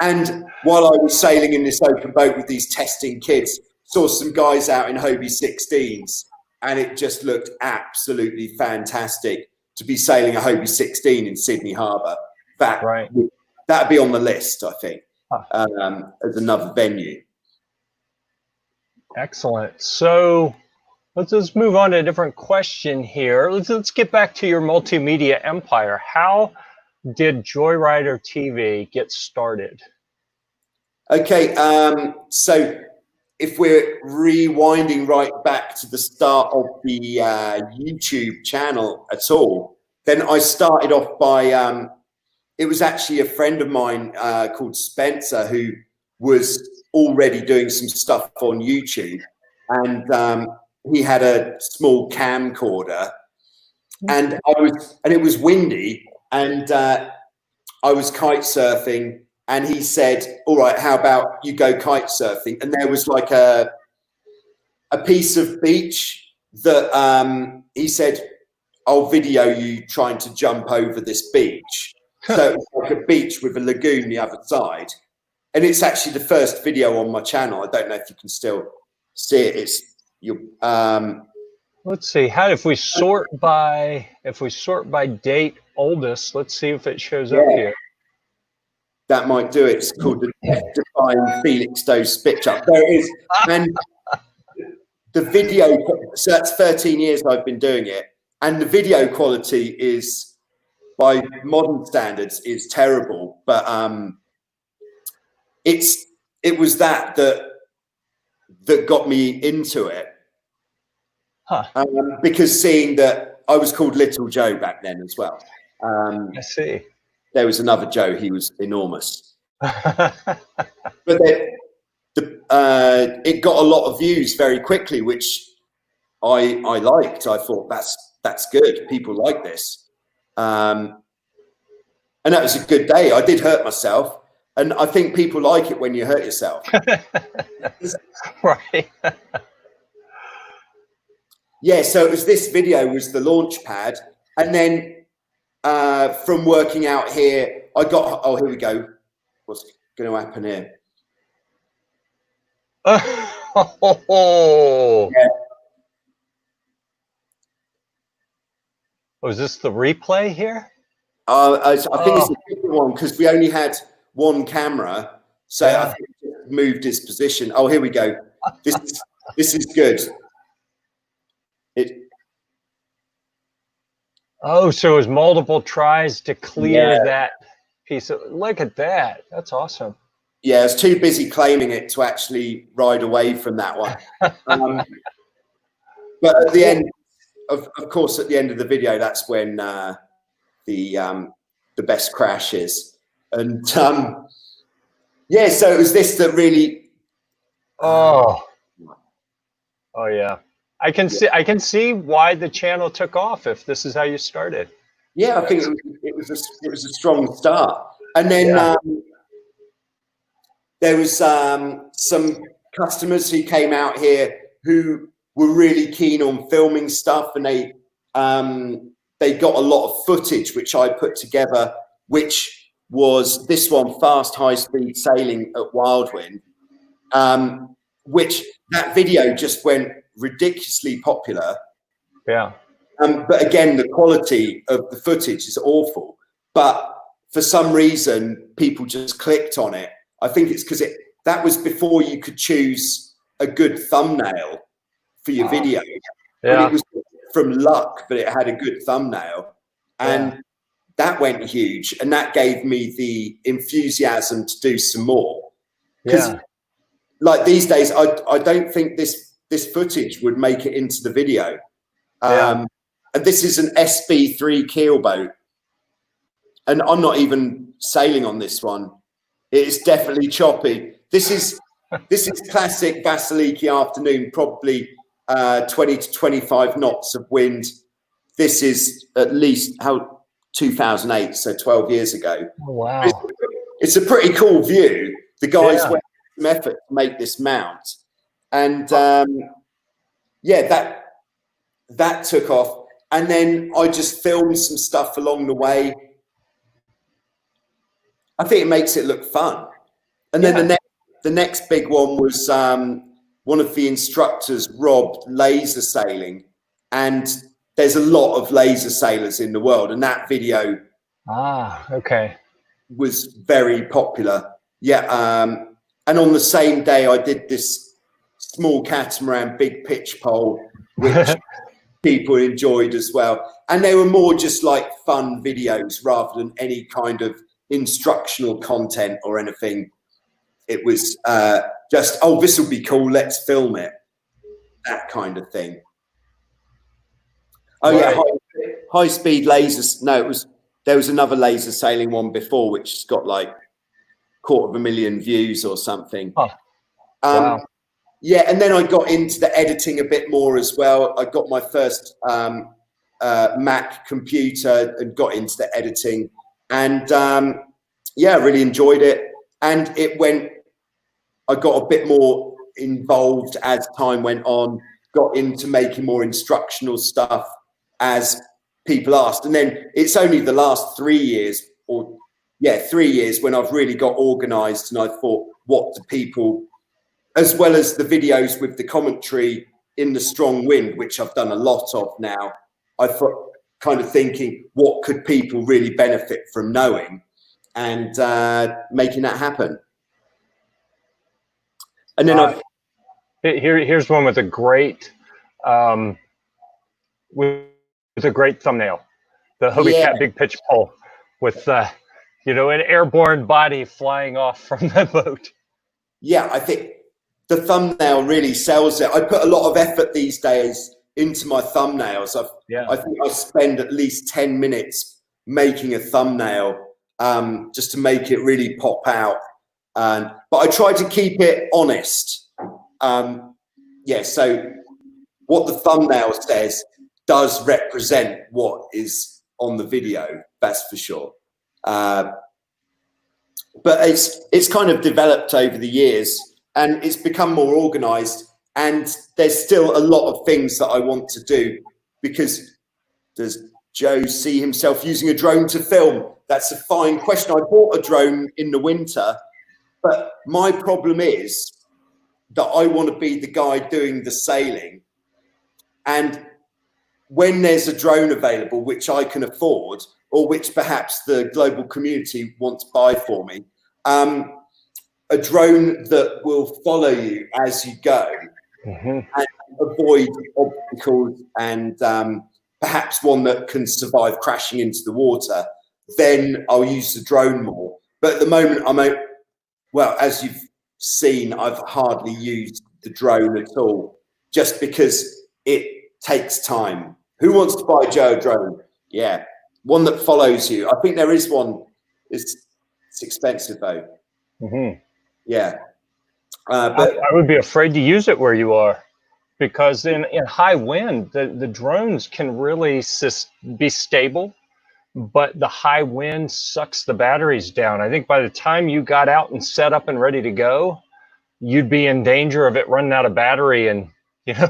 And while I was sailing in this open boat with these testing kids, saw some guys out in Hobie 16s, and it just looked absolutely fantastic to be sailing a Hobie 16 in Sydney Harbour. That'd be on the list, I think, as another venue. Excellent. So let's move on to a different question here. Let's get back to your multimedia empire. How did Joyrider TV get started? Okay, so if we're rewinding right back to the start of the YouTube channel at all, then I started off by, it was actually a friend of mine called Spencer, who was already doing some stuff on YouTube, and he had a small camcorder, and it was windy, and I was kite surfing, and he said, all right, how about you go kite surfing? And there was like a piece of beach that he said, I'll video you trying to jump over this beach. So it was like a beach with a lagoon the other side. And it's actually the first video on my channel. I don't know if you can still see it. It's let's see. How if we sort by date oldest, let's see if it shows up here. That might do it. It's called the Death-Defying Felixstowe Spitch Up. There it is. And the video, so that's 13 years I've been doing it. And the video quality is, by modern standards, is terrible. But it was that got me into it. Because seeing that I was called Little Joe back then as well. I see. There was another Joe. He was enormous. But it got a lot of views very quickly, which I liked. I thought that's good. People like this. And that was a good day. I did hurt myself. And I think people like it when you hurt yourself. Right. yeah, so it was this video was the launch pad, and then from working out here, I got, oh, here we go. What's going to happen here? Oh, Yeah. oh, is this the replay here? I think it's a different one because we only had one camera, so Yeah. I think it moved his position. Oh, here we go. This is good. Oh, so it was multiple tries to clear Yeah. that piece of. Look at that. That's awesome. Yeah, I was too busy claiming it to actually ride away from that one. But at the end, of course, at the end of the video, that's when the best crash is. And yeah, so it was this that really. Oh yeah. I can see why the channel took off if this is how you started. Yeah, I think it was a strong start, and then there was some customers who came out here who were really keen on filming stuff, and they got a lot of footage which I put together, which was this one, fast high speed sailing at Wildwind, which that video just went ridiculously popular. Yeah. But again, the quality of the footage is awful. But for some reason, people just clicked on it. I think it's because that was before you could choose a good thumbnail for your video. Yeah. And it was from luck, but it had a good thumbnail. And that went huge. And that gave me the enthusiasm to do some more. Because like these days, I don't think this footage would make it into the video. And this is an SB3 keelboat, and I'm not even sailing on this one. It's definitely choppy. This is classic Vasiliki afternoon, probably 20 to 25 knots of wind. This is at least 2008, so 12 years ago. Oh, wow. It's a pretty cool view. The guys went some effort to make this mount, and yeah, that took off. And then I just filmed some stuff along the way. I think it makes it look fun. And then the next big one was one of the instructors, Rob, laser sailing. And there's a lot of laser sailors in the world. And that video was very popular. Yeah. And on the same day, I did this small catamaran, big pitch pole, which people enjoyed as well. And they were more just like fun videos rather than any kind of instructional content or anything. It was just, oh, this will be cool, let's film it. That kind of thing. Oh yeah, high speed lasers. No, there was another laser sailing one before which got like 250,000 views or something. Wow. Yeah, and then I got into the editing a bit more as well. I got my first Mac computer and got into the editing, and yeah, I really enjoyed it. And I got a bit more involved as time went on, got into making more instructional stuff as people asked. And then it's only the last 3 years, or yeah, 3 years when I've really got organized and I thought, what do people, as well as the videos with the commentary in the strong wind, which I've done a lot of now, I thought, kind of thinking, what could people really benefit from knowing, and making that happen. And then here's one with a great thumbnail, the Hobie Cat big pitch pole with you know, an airborne body flying off from the boat. Yeah, I think the thumbnail really sells it. I put a lot of effort these days into my thumbnails. I think I spend at least 10 minutes making a thumbnail just to make it really pop out. But I try to keep it honest. Yeah, so what the thumbnail says does represent what is on the video, that's for sure. But it's kind of developed over the years, and it's become more organized. And there's still a lot of things that I want to do, because does Joe see himself using a drone to film? That's a fine question. I bought a drone in the winter, but my problem is that I want to be the guy doing the sailing. And when there's a drone available, which I can afford, or which perhaps the global community want to buy for me, a drone that will follow you as you go, and avoid obstacles, and perhaps one that can survive crashing into the water, then I'll use the drone more. But at the moment, well, as you've seen, I've hardly used the drone at all, just because it takes time. Who wants to buy Joe a drone? Yeah, one that follows you. I think there is one. It's expensive though. Yeah. But I would be afraid to use it where you are, because in high wind, the drones can really be stable, but the high wind sucks the batteries down. I think by the time you got out and set up and ready to go, you'd be in danger of it running out of battery and, you know,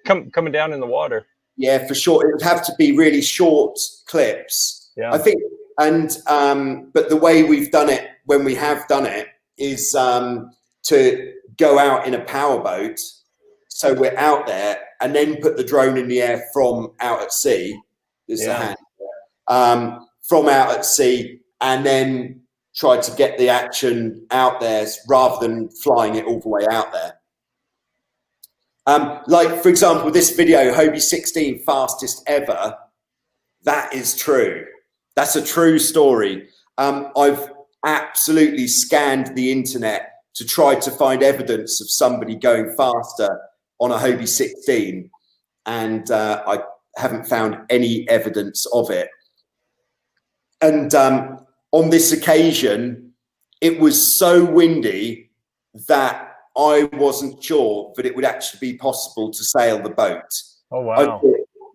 coming down in the water. Yeah, for sure. It would have to be really short clips. Yeah. I think, and but the way we've done it, when we have done it, is to go out in a power boat. So we're out there and then put the drone in the air from out at sea. There's a hand from out at sea, and then try to get the action out there rather than flying it all the way out there. Like, for example, this video, Hobie 16 fastest ever, that is true. That's a true story. I've absolutely scanned the internet to try to find evidence of somebody going faster on a Hobie 16, and I haven't found any evidence of it. And on this occasion, it was so windy that I wasn't sure that it would actually be possible to sail the boat. Oh, wow. I thought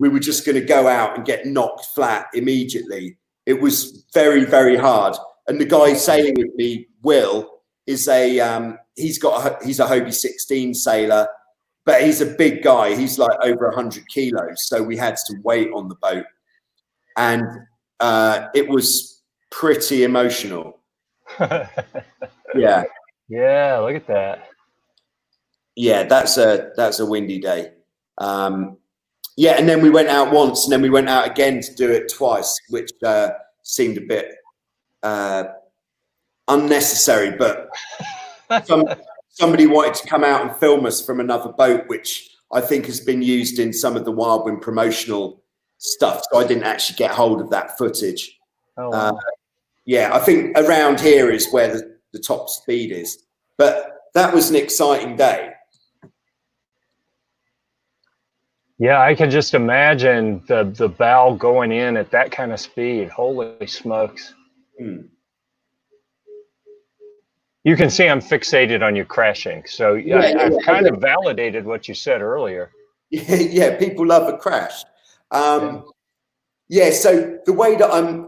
we were just going to go out and get knocked flat immediately. It was very, very hard. And the guy sailing with me, Will, is he's a Hobie 16 sailor, but he's a big guy. He's like over 100 kilos. So we had some weight on the boat, and it was pretty emotional. Yeah. Yeah, look at that. Yeah, that's a windy day. Yeah, and then we went out once, and then we went out again to do it twice, which seemed a bit unnecessary. But somebody wanted to come out and film us from another boat, which I think has been used in some of the Wildwind promotional stuff. So I didn't actually get hold of that footage. Oh, wow. Yeah, I think around here is where the top speed is. But that was an exciting day. Yeah, I can just imagine the bow going in at that kind of speed. Holy smokes. You can see I'm fixated on you crashing. So yeah, I've kind of validated what you said earlier. Yeah, people love a crash. Yeah, so the way that I'm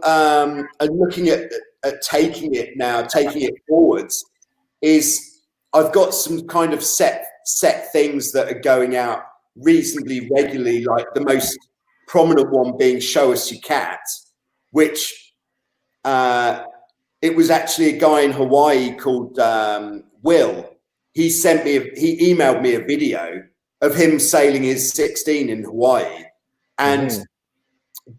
looking at taking it now, taking it forwards, is I've got some kind of set things that are going out reasonably regularly, like the most prominent one being Show Us Your Cat, which it was actually a guy in Hawaii called Will. He emailed me a video of him sailing his 16 in Hawaii, and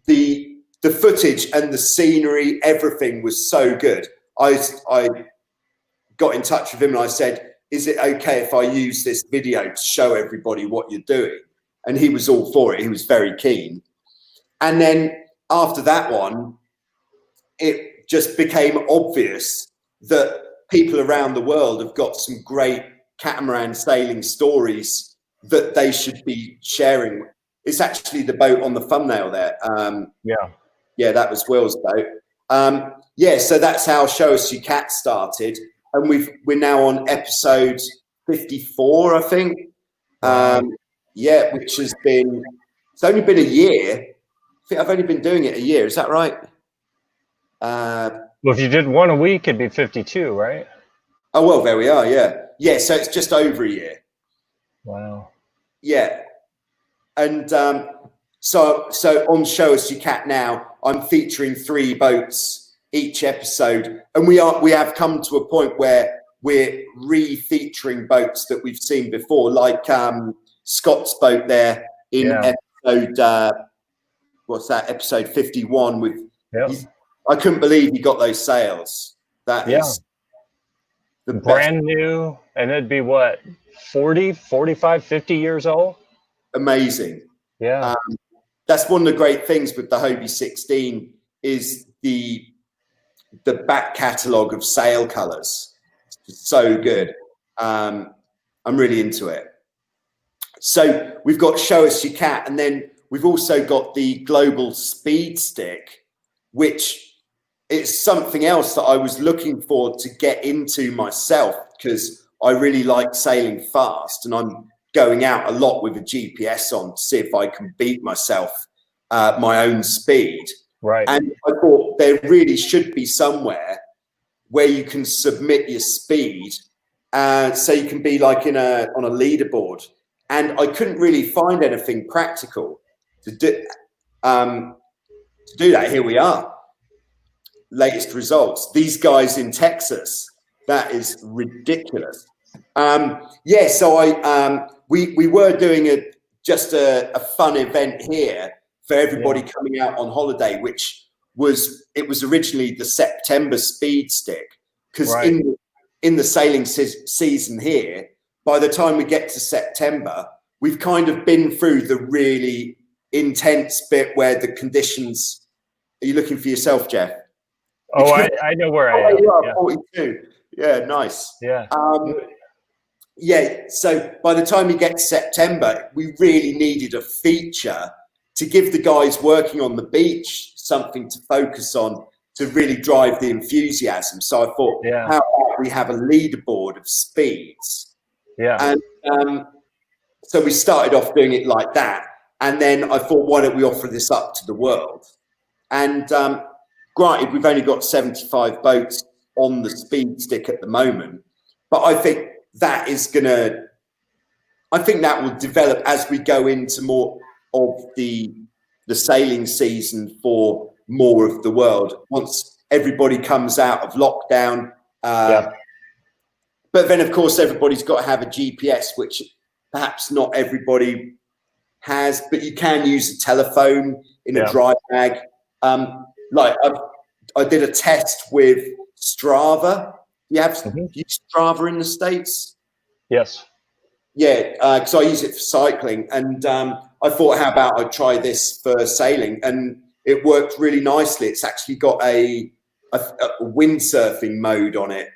the footage and the scenery, everything was so good. I got in touch with him and I said, is it okay if I use this video to show everybody what you're doing? And he was all for it. He was very keen. And then after that one, it just became obvious that people around the world have got some great catamaran sailing stories that they should be sharing. It's actually the boat on the thumbnail there. Yeah, that was Will's boat. Yeah, so that's how Show Us Your Cat started. And we're now on episode 54, I think. Yeah, which has been, it's only been a year. I think I've only been doing it a year. Is that right? Well, if you did one a week, it'd be 52, right? Oh, well, there we are. Yeah. Yeah. So it's just over a year. Wow. Yeah. And so on Show Us Your Cat now, I'm featuring 3 boats each episode, and we have come to a point where we're re-featuring boats that we've seen before, like Scott's boat there in episode what's that, episode 51 with I couldn't believe he got those sails. That is the brand new, and it'd be what, 40, 45, 50 years old? Amazing. Yeah. That's one of the great things with the Hobie 16 is the back catalogue of sail colours. It's so good. I'm really into it. So we've got Show Us Your Cat, and then we've also got the Global Speed Stick, which is something else that I was looking for to get into myself, because I really like sailing fast, and I'm going out a lot with a GPS on to see if I can beat myself, my own speed. Right. And I thought there really should be somewhere where you can submit your speed, so you can be like on a leaderboard. And I couldn't really find anything practical to do that. Here we are. Latest results. These guys in Texas. That is ridiculous. Yeah. So we were doing just a fun event here for everybody coming out on holiday, which was originally the September Speed Stick, because in the sailing season here, by the time we get to September, we've kind of been through the really intense bit where the conditions. Are you looking for yourself, Jeff? Oh, I know where I am. You are, 42. Yeah, nice. Yeah. Yeah. So by the time you get to September, we really needed a feature to give the guys working on the beach something to focus on to really drive the enthusiasm. So I thought, how about we have a leaderboard of speeds? Yeah. And so we started off doing it like that. And then I thought, why don't we offer this up to the world? And granted, we've only got 75 boats on the Speed Stick at the moment, but I think that will develop as we go into more of the sailing season for more of the world, once everybody comes out of lockdown. But then, of course, everybody's got to have a GPS, which perhaps not everybody has, but you can use a telephone in a dry bag. Like I did a test with Strava. You have used Strava in the States? Yes. Yeah, because I use it for cycling, and I thought, how about I try this for sailing? And it worked really nicely. It's actually got a windsurfing mode on it.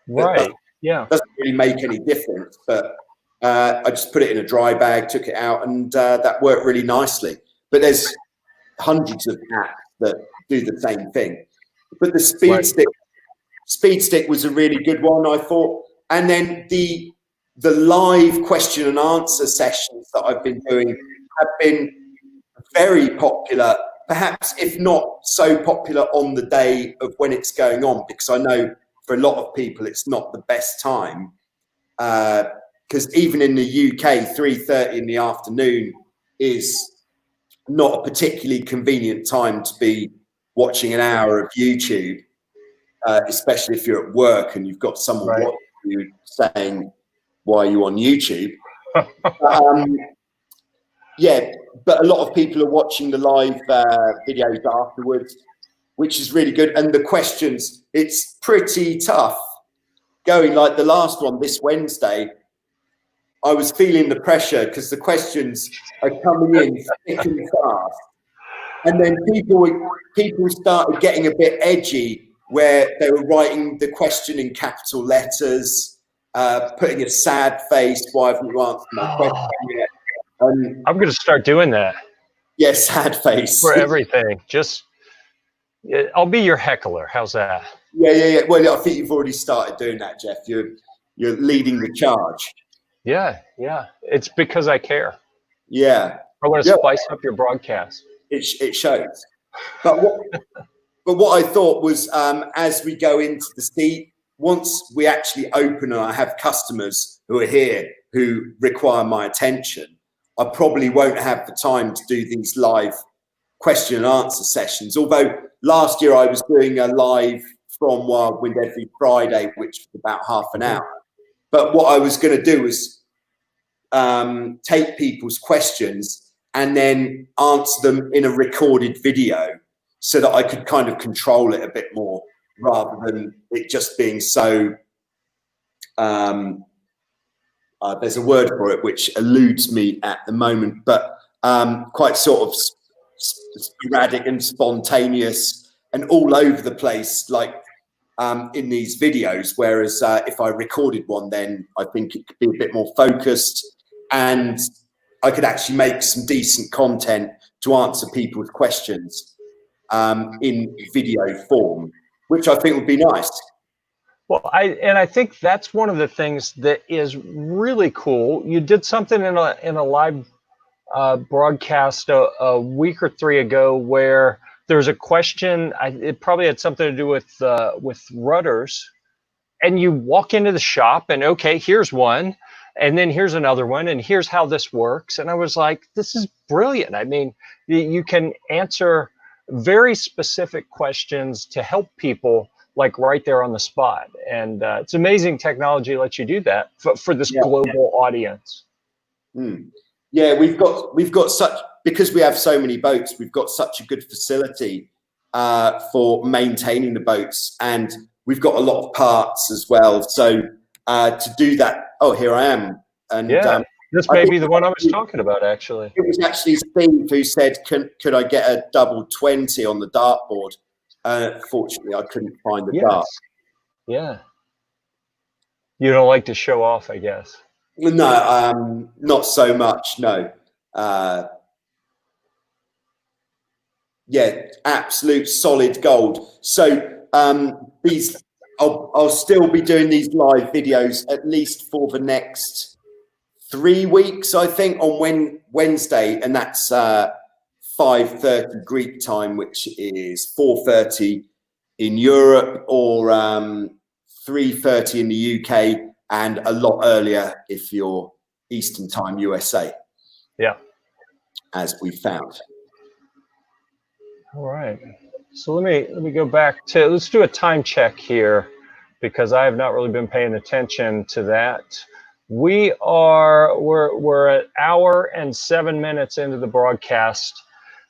Right. Doesn't really make any difference, but I just put it in a dry bag, took it out, and that worked really nicely. But there's hundreds of apps that do the same thing. But the Speed Stick was a really good one, I thought. And then the live question and answer sessions that I've been doing have been very popular, perhaps if not so popular on the day of when it's going on, because I know for a lot of people it's not the best time, because even in the UK, 3:30 in the afternoon is not a particularly convenient time to be watching an hour of YouTube, especially if you're at work and you've got someone watching you saying, why are you on YouTube? Yeah, but a lot of people are watching the live videos afterwards, which is really good. And the questions, it's pretty tough going. Like the last one this Wednesday, I was feeling the pressure because the questions are coming in thick and fast. And then people started getting a bit edgy, where they were writing the question in capital letters, putting a sad face. Why haven't you answered my question yet? I'm going to start doing that. Yeah, sad face. For everything. Just, I'll be your heckler. How's that? Yeah. Well, I think you've already started doing that, Jeff. You're leading the charge. Yeah. It's because I care. Yeah. I want to spice up your broadcast. It shows. But what I thought was, as we go into the seat, once we actually open and I have customers who are here, who require my attention, I probably won't have the time to do these live question and answer sessions. Although last year I was doing a live from Wildwind every Friday, which was about half an hour. But what I was going to do was take people's questions and then answer them in a recorded video so that I could kind of control it a bit more rather than it just being so, there's a word for it which eludes me at the moment, but quite sort of sporadic and spontaneous and all over the place, like in these videos. Whereas if I recorded one, then I think it could be a bit more focused and I could actually make some decent content to answer people's questions in video form, which I think would be nice. Well, I think that's one of the things that is really cool. You did something in a live broadcast a week or three ago where there's a question. It probably had something to do with rudders, and you walk into the shop and okay, here's one, and then here's another one, and here's how this works. And I was like, this is brilliant. I mean, you can answer very specific questions to help people, like right there on the spot. And it's amazing technology lets you do that for this global audience. Yeah, we've got such, because we have so many boats, we've got such a good facility for maintaining the boats, and we've got a lot of parts as well. So to do that, oh, here I am. And this may be the one I was talking about, actually. It was actually Steve who said, could I get a double 20 on the dartboard? Fortunately, I couldn't find the dart. Yeah. You don't like to show off, I guess. No, not so much. No. Yeah, absolute solid gold. So these, I'll still be doing these live videos at least for the next 3 weeks, I think, on Wednesday, and that's 5:30 Greek time, which is 4:30 in Europe, or 3:30 in the UK, and a lot earlier if you're Eastern Time, USA. Yeah, as we found. All right. So let me go back to, let's do a time check here, because I have not really been paying attention to that. We're an hour and 7 minutes into the broadcast.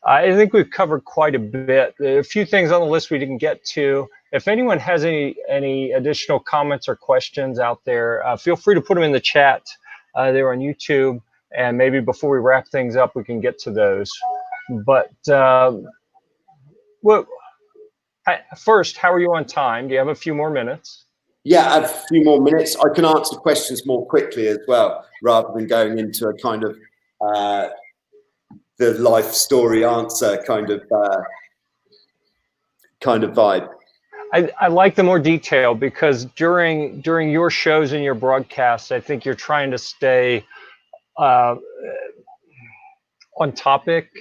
I think we've covered quite a bit. There are a few things on the list we didn't get to. If anyone has any additional comments or questions out there, feel free to put them in the chat there on YouTube, and maybe before we wrap things up, we can get to those. But well, first, how are you on time? Do you have a few more minutes? Yeah, I have a few more minutes. I can answer questions more quickly as well, rather than going into a kind of the life story answer kind of vibe. I like the more detail, because during your shows and your broadcasts, I think you're trying to stay on topic,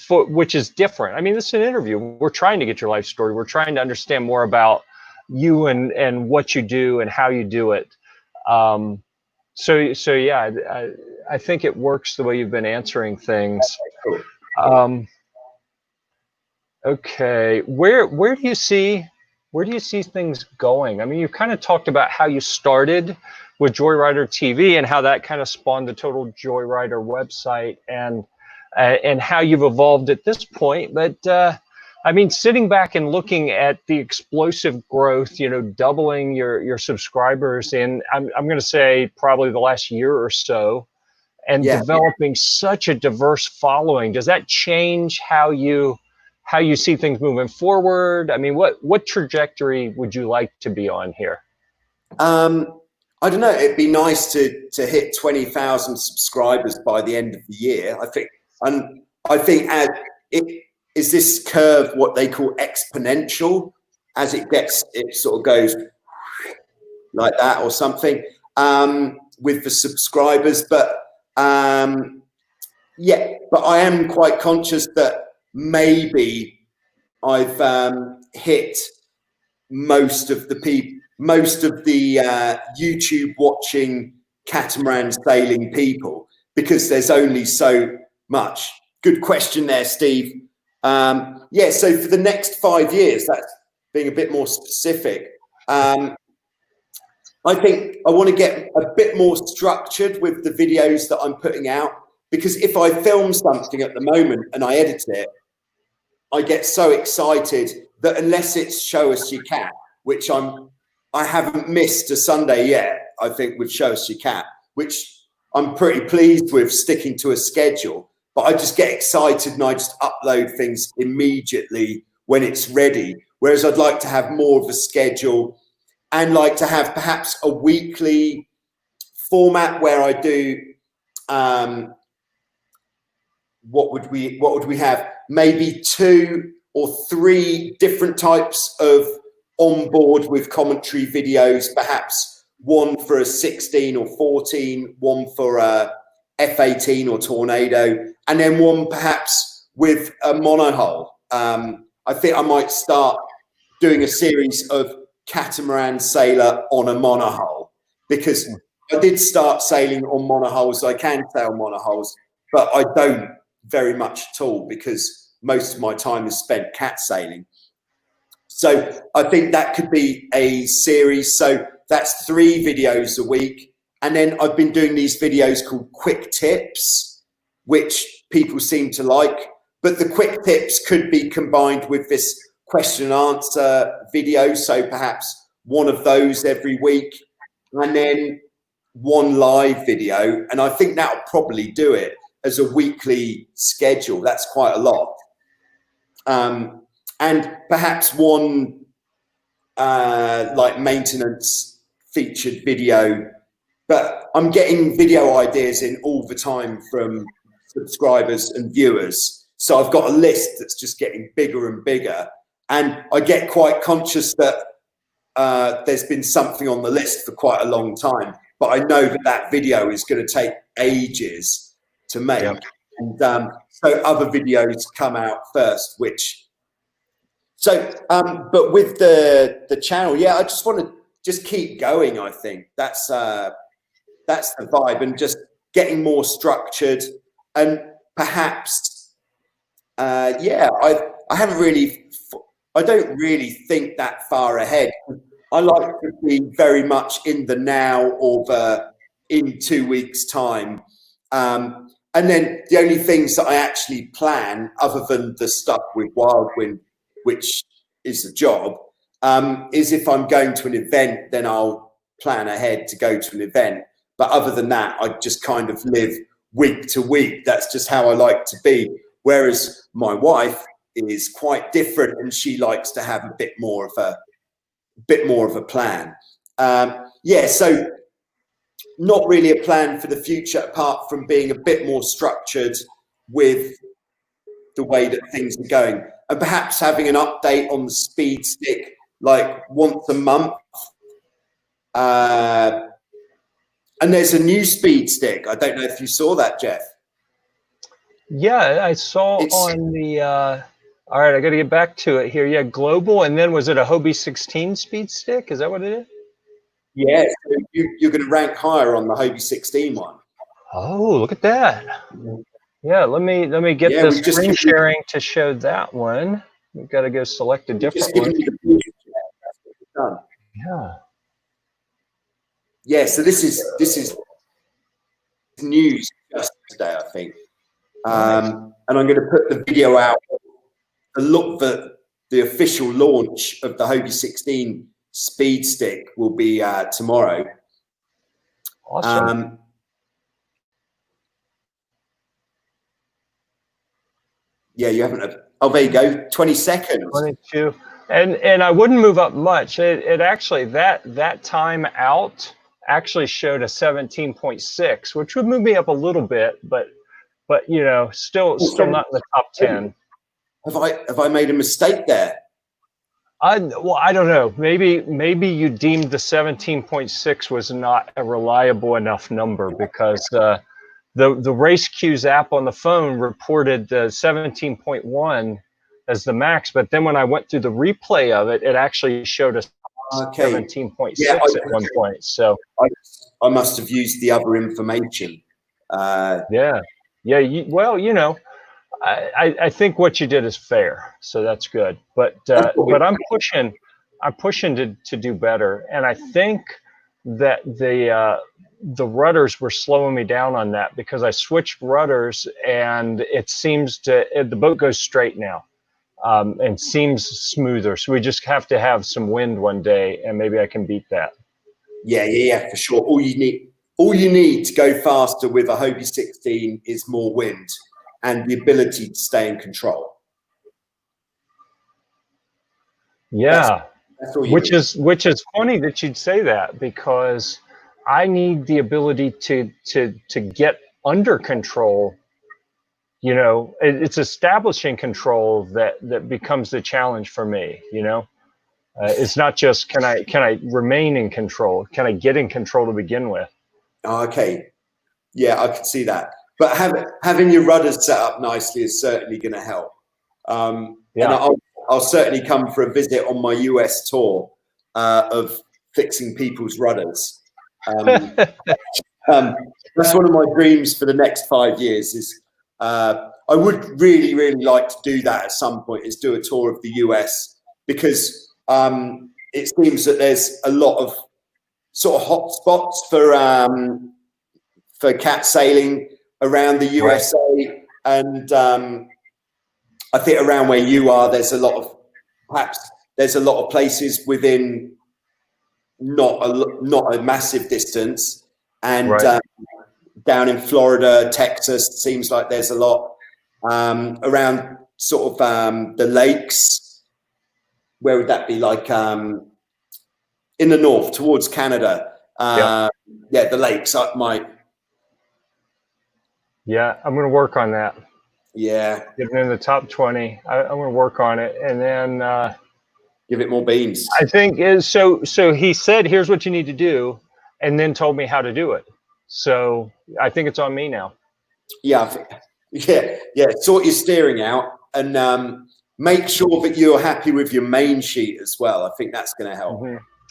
which is different. I mean, this is an interview. We're trying to get your life story. We're trying to understand more about you and what you do and how you do it. So yeah, I think it works the way you've been answering things. Okay, where do you see things going? I mean, you kind of talked about how you started with Joyrider TV and how that kind of spawned the total Joyrider website, and how you've evolved at this point. But I mean, sitting back and looking at the explosive growth, you know, doubling your subscribers in, I'm going to say probably the last year or so, and developing such a diverse following, does that change how you see things moving forward? I mean, what trajectory would you like to be on here? I don't know. It'd be nice to hit 20,000 subscribers by the end of the year, I think. And I think as is this curve what they call exponential? As it sort of goes like that or something with the subscribers. But yeah, but I am quite conscious that maybe I've hit most of the YouTube watching catamaran sailing people, because there's only so much. Good question there, Steve. Yeah, so for the next 5 years, that's being a bit more specific. I think I want to get a bit more structured with the videos that I'm putting out, because if I film something at the moment and I edit it, I get so excited that unless it's show us your cat, which I haven't missed a Sunday yet, I think, with show us your cat, which I'm pretty pleased with sticking to a schedule, but I just get excited and I just upload things immediately when it's ready. Whereas I'd like to have more of a schedule and like to have perhaps a weekly format where I do, what would we have? Maybe 2 or 3 different types of onboard with commentary videos, perhaps one for a 16 or 14, one for a F18 or Tornado, and then one perhaps with a monohull. I think I might start doing a series of catamaran sailor on a monohull, because I did start sailing on monohulls. I can sail monohulls, but I don't very much at all, because most of my time is spent cat sailing. So I think that could be a series. So that's 3 videos a week. And then I've been doing these videos called quick tips, which people seem to like. But the quick tips could be combined with this question and answer video. So perhaps one of those every week, and then one live video. And I think that'll probably do it as a weekly schedule. That's quite a lot. And perhaps one like maintenance featured video. But I'm getting video ideas in all the time from subscribers and viewers. So I've got a list that's just getting bigger and bigger. And I get quite conscious that there's been something on the list for quite a long time. But I know that that video is going to take ages to make. Yep. And so other videos come out first, which... So, but with the channel, yeah, I just want to just keep going. I think that's the vibe, and just getting more structured, and perhaps, yeah, I haven't really, I don't really think that far ahead. I like to be very much in the now, or in 2 weeks' time. And then the only things that I actually plan, other than the stuff with Wildwind, which is a job, is if I'm going to an event, then I'll plan ahead to go to an event. But other than that, I just kind of live week to week. That's just how I like to be. Whereas my wife is quite different, and she likes to have a bit more of a plan. Yeah, so not really a plan for the future, apart from being a bit more structured with the way that things are going. And perhaps having an update on the speed stick, like once a month. And there's a new speed stick. I don't know if you saw that, Jeff. Yeah, I saw on the, all right, I got to get back to it here. Yeah, global. And then was it a Hobie 16 speed stick? Is that what it is? Yeah, so you're going to rank higher on the Hobie 16 one. Oh, look at that. Yeah, let me get this screen sharing to show that one. We've got to go select a different one. Yeah. Yeah, so this is news just today, I think. And I'm going to put the video out. The official launch of the Hobie 16 speed stick will be tomorrow. Awesome. Yeah, you haven't. Oh, there you go. 20 seconds. 22. And I wouldn't move up much. It actually, that time out actually showed a 17.6, which would move me up a little bit, but you know, still not in the top 10. Have I made a mistake there? Well, I don't know. Maybe you deemed the 17.6 was not a reliable enough number, because the Race Q's app on the phone reported the 17.1 as the max, but then when I went through the replay of it, it actually showed us 17.6 at one point. So must have used the other information. Yeah. Well, you know, I think what you did is fair, so that's good. But I'm pushing to do better, and I think that the rudders were slowing me down on that, because I switched rudders and it seems the boat goes straight now, and seems smoother. So we just have to have some wind one day, and maybe I can beat that. Yeah, for sure. All you need to go faster with a Hobie 16 is more wind and the ability to stay in control. Yeah, that's all you need. Which is funny that you'd say that, because I need the ability to get under control. You know, it's establishing control that becomes the challenge for me. You know, it's not just can I remain in control? Can I get in control to begin with? Okay, yeah, I can see that. But having your rudders set up nicely is certainly going to help. Yeah. And I'll certainly come for a visit on my US tour of fixing people's rudders. That's one of my dreams for the next 5 years. Is I would really like to do that at some point, is do a tour of the US, because it seems that there's a lot of sort of hot spots for cat sailing around the USA. Right. And I think around where you are, there's a lot of places within not a massive distance, and right. Down in Florida, Texas, seems like there's a lot around sort of the lakes. Where would that be? Like in the north towards Canada. Yeah, the lakes. Yeah, I'm going to work on that. Yeah, getting in the top 20. I'm going to work on it, and then give it more beans. I think is so. He said, "Here's what you need to do," and then told me how to do it. So I think it's on me now. Yeah. Sort your steering out, and make sure that you're happy with your main sheet as well. I think that's going to help.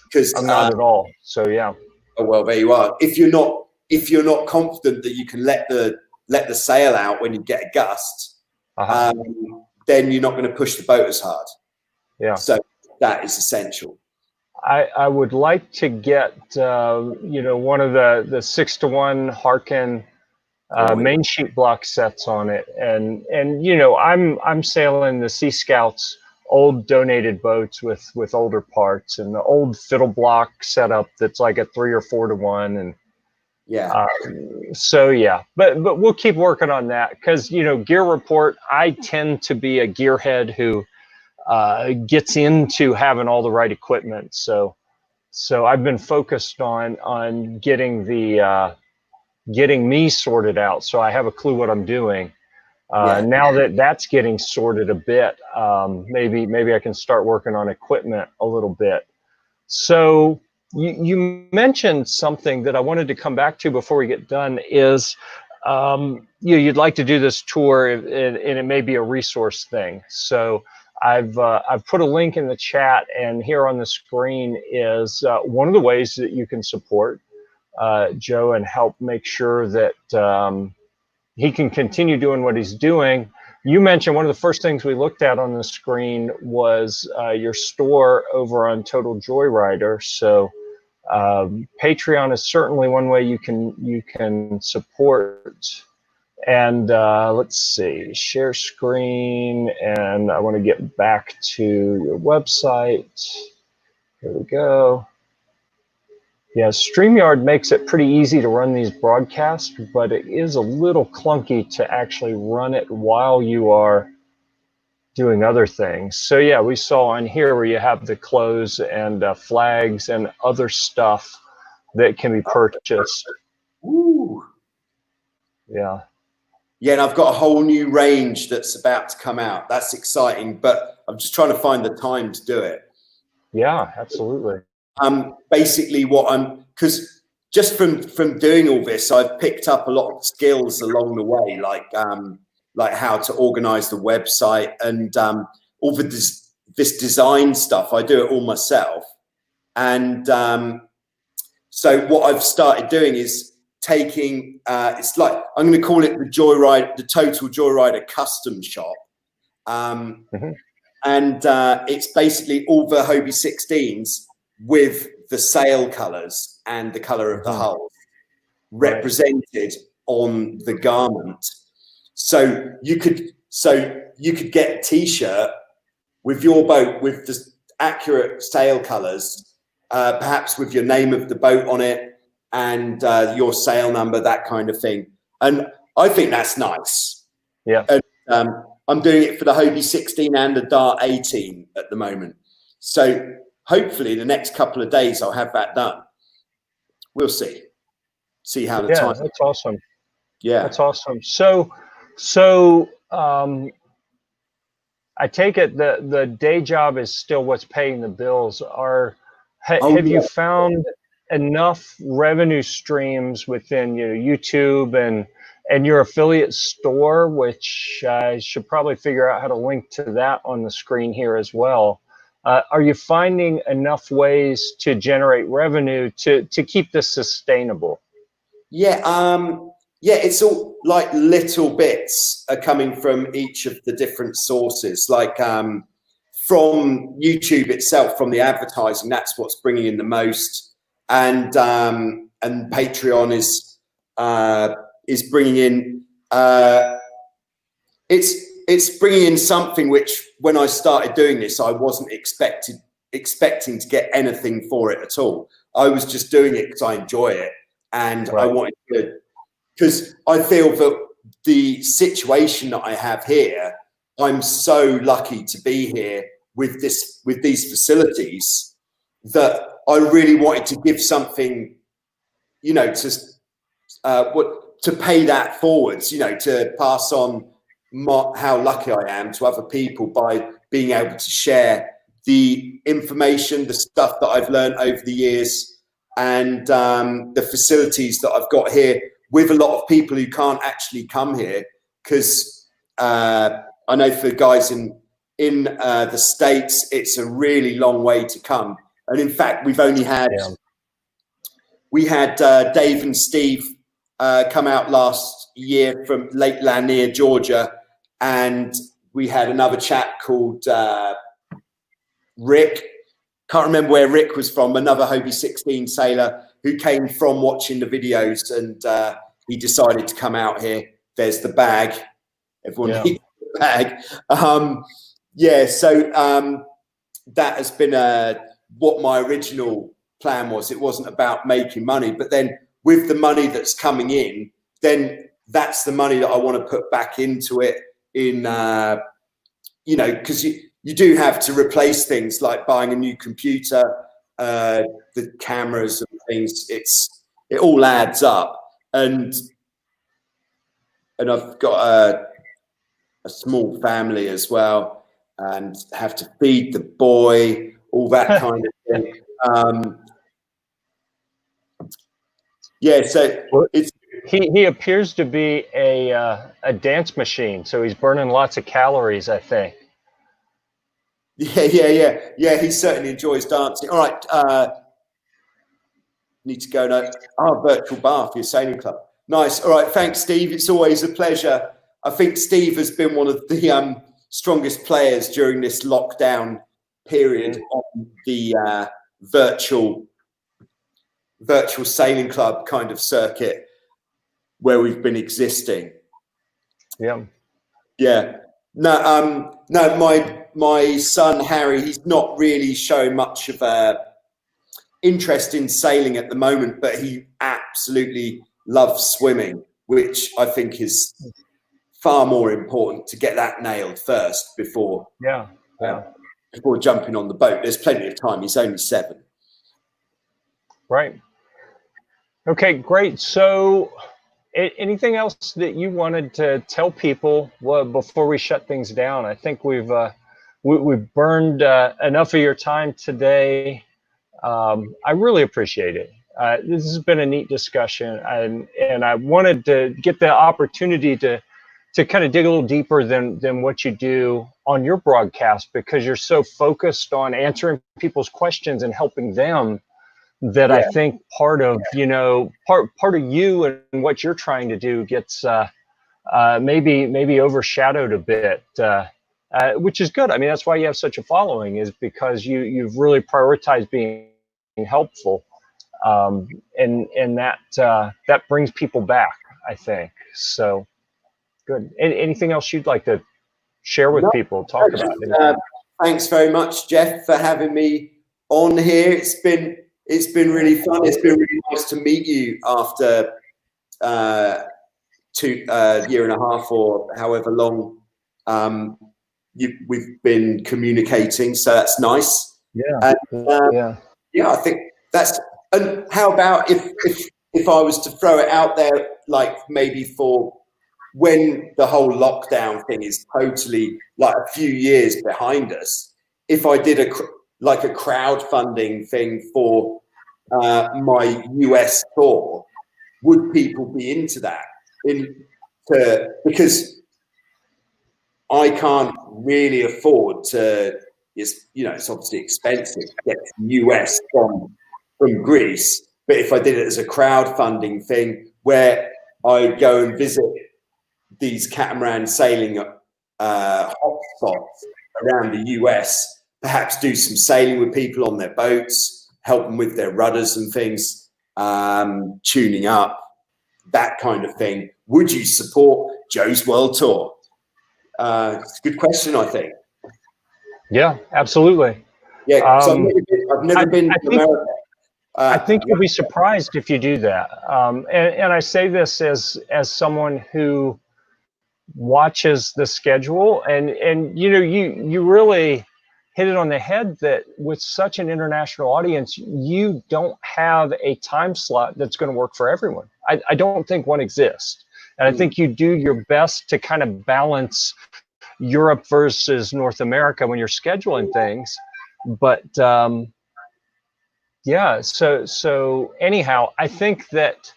Because I'm not at all. So yeah. Oh well, there you are. If you're not confident that you can let the sail out when you get a gust, then you're not going to push the boat as hard. Yeah. So that is essential. I would like to get one of the 6-to-1 Harken main sheet block sets on it, and I'm sailing the Sea Scouts old donated boats with older parts, and the old fiddle block setup that's like a 3 or 4-to-1, and yeah. So yeah, but we'll keep working on that, because Gear Report, I tend to be a gearhead who gets into having all the right equipment. So I've been focused on getting getting me sorted out, so I have a clue what I'm doing. Now that that's getting sorted a bit, maybe I can start working on equipment a little bit. So you mentioned something that I wanted to come back to before we get done, is you'd like to do this tour, and it may be a resource thing. So I've put a link in the chat, and here on the screen is one of the ways that you can support Joe and help make sure that he can continue doing what he's doing. You mentioned one of the first things we looked at on the screen was your store over on Total Joyrider. So Patreon is certainly one way you can support. And let's see, share screen, and I want to get back to your website. Here we go. Yeah, StreamYard makes it pretty easy to run these broadcasts, but it is a little clunky to actually run it while you are doing other things. So yeah, we saw on here where you have the clothes and flags and other stuff that can be purchased. Ooh. Yeah. Yeah, and I've got a whole new range that's about to come out. That's exciting, but I'm just trying to find the time to do it. Yeah, absolutely. Basically because just from doing all this, I've picked up a lot of skills along the way, like how to organize the website and all this design stuff. I do it all myself. And So what I've started doing is taking, it's like, I'm going to call it the Total Joyrider Custom Shop. And it's basically all the Hobie 16s with the sail colors and the color of the hull represented on the garment. So you could get a t-shirt with your boat with the accurate sail colors, perhaps with your name of the boat on it and your sail number, that kind of thing. And I think that's nice. Yeah. And I'm doing it for the Hobie 16 and the Dart 18 at the moment. So hopefully the next couple of days I'll have that done. We'll see. See how the time. That's awesome. Yeah, that's awesome. So I take it the day job is still what's paying the bills. Have you found enough revenue streams within YouTube and your affiliate store, which I should probably figure out how to link to that on the screen here as well? Are you finding enough ways to generate revenue to keep this sustainable? Yeah, yeah, it's all like little bits are coming from each of the different sources, like from YouTube itself, from the advertising, that's what's bringing in the most, and Patreon is bringing in it's bringing in something which, when I started doing this, I wasn't expecting to get anything for it at all. I was just doing it because I enjoy it, and I wanted to, because I feel that the situation that I have here, I'm so lucky to be here with these facilities, that I really wanted to give something, to pay that forwards, to pass on how lucky I am to other people by being able to share the information, the stuff that I've learned over the years, and the facilities that I've got here with a lot of people who can't actually come here, because I know for guys in the States, it's a really long way to come. And in fact, we've only had, we had Dave and Steve come out last year from Lake Lanier, Georgia, and we had another chap called Rick. Can't remember where Rick was from, another Hobie 16 sailor who came from watching the videos, and he decided to come out here. There's the bag. Everyone needs the bag. So that has been what my original plan was. It wasn't about making money, but then with the money that's coming in, then that's the money that I want to put back into it, in because you do have to replace things like buying a new computer, the cameras and things. It all adds up, and I've got a small family as well, and have to feed the boy, all that kind of thing. So it's. He appears to be a dance machine, so he's burning lots of calories, I think. Yeah. He certainly enjoys dancing. All right, need to go now. Virtual bar for your sailing club. Nice. All right, thanks, Steve. It's always a pleasure. I think Steve has been one of the strongest players during this lockdown period on the virtual sailing club kind of circuit where we've been existing. Yeah. No, my son Harry, he's not really showing much of a interest in sailing at the moment, but he absolutely loves swimming, which I think is far more important to get that nailed first before before jumping on the boat. There's plenty of time. He's only 7. Right. Okay, great. So anything else that you wanted to tell people before we shut things down? I think we've burned enough of your time today. I really appreciate it. This has been a neat discussion, and I wanted to get the opportunity to kind of dig a little deeper than what you do on your broadcast, because you're so focused on answering people's questions and helping them that I Yeah. think part of, you know, part of you and what you're trying to do gets maybe overshadowed a bit, which is good. I mean, that's why you have such a following, is because you've really prioritized being helpful, and that brings people back, I think. So good. Anything else you'd like to share with No, people, talk just, about? thanks very much, Jeff, for having me on here. It's been really fun. It's been really nice to meet you after year and a half or however long we've been communicating. So that's nice. Yeah. And, yeah, I think that's. And how about if I was to throw it out there, like maybe for when the whole lockdown thing is totally like a few years behind us, if I did a crowdfunding thing for my US tour, would people be into that? Because I can't really afford to. It's, you know, it's obviously expensive to get to the US from Greece. But if I did it as a crowdfunding thing where I go and visit these catamaran sailing hotspots around the US, perhaps do some sailing with people on their boats, help them with their rudders and things, tuning up, that kind of thing. Would you support Joe's World Tour? It's a good question, I think. Yeah, absolutely. Yeah, so I've never been to America. I think you'll be surprised if you do that. And I say this as someone who watches the schedule, and you know, you really hit it on the head that with such an international audience, you don't have a time slot that's going to work for everyone. I don't think one exists. And I think you do your best to kind of balance Europe versus North America when you're scheduling things. But yeah, so anyhow, I think that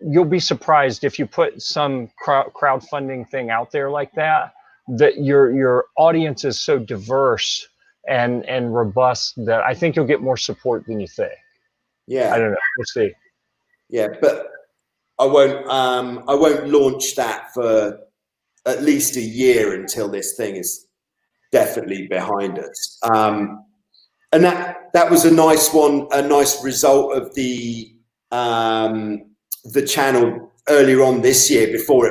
you'll be surprised if you put some crowdfunding thing out there like that, that your audience is so diverse and robust that I think you'll get more support than you think. Yeah, I don't know. We'll see. Yeah, but I won't launch that for at least a year until this thing is definitely behind us. And that was a nice one, a nice result of the channel earlier on this year, before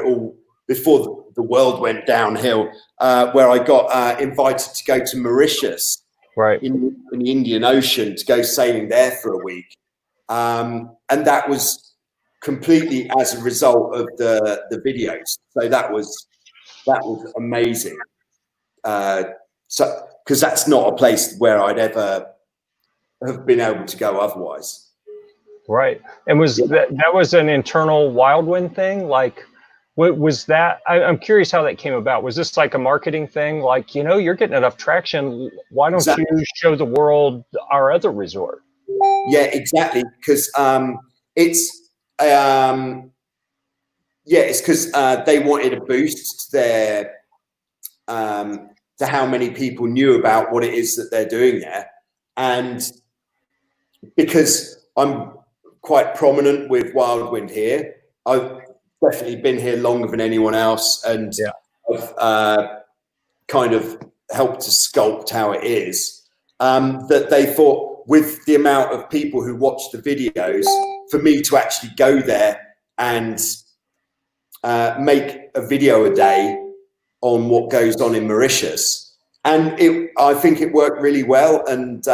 the world went downhill, where I got invited to go to Mauritius, Right. in the Indian Ocean, to go sailing there for a week, and that was completely as a result of the videos. So that was amazing. So, because that's not a place where I'd ever have been able to go otherwise. Right. And was that was an internal Wildwind thing? Like, what was that? I'm curious how that came about. Was this like a marketing thing? Like, you know, you're getting enough traction. Why don't you show the world our other resort? Yeah, exactly. Because it's because they wanted to boost their to how many people knew about what it is that they're doing there, and because I'm quite prominent with Wildwind here, I've definitely been here longer than anyone else, and I've kind of helped to sculpt how it is. That they thought, with the amount of people who watch the videos, for me to actually go there and make a video a day on what goes on in Mauritius, and I think it worked really well, and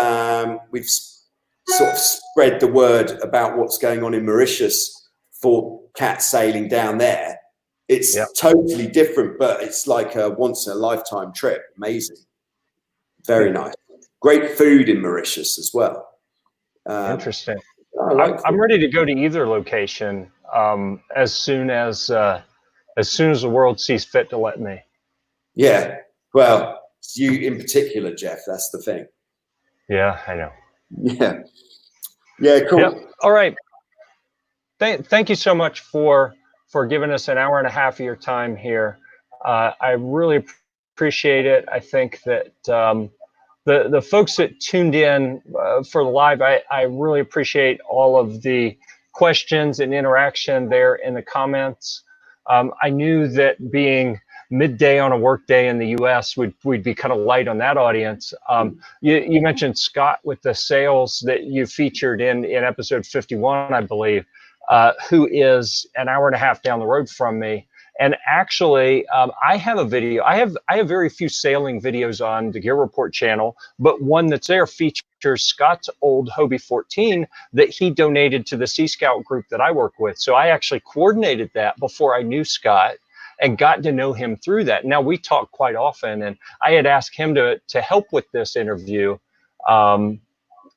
we've sort of spread the word about what's going on in Mauritius for cat sailing down there. It's totally different, but it's like a once in a lifetime trip. Amazing. Very nice. Great food in Mauritius as well. Interesting. I'm ready to go to either location as soon as the world sees fit to let me. Yeah. Well, you in particular, Jeff. That's the thing. Yeah, I know. Yeah. Yeah. Cool. Yep. All right. Thank you so much for giving us an hour and a half of your time here. I really appreciate it. I think that the folks that tuned in for the live, I really appreciate all of the questions and interaction there in the comments. I knew that being midday on a work day in the US, we'd be kind of light on that audience. You mentioned Scott with the sales that you featured in episode 51, I believe, who is an hour and a half down the road from me. And actually, I have a video. I have very few sailing videos on the Gear Report channel, but one that's there features Scott's old Hobie 14 that he donated to the Sea Scout group that I work with. So I actually coordinated that before I knew Scott and got to know him through that. Now we talk quite often, and I had asked him to help with this interview. And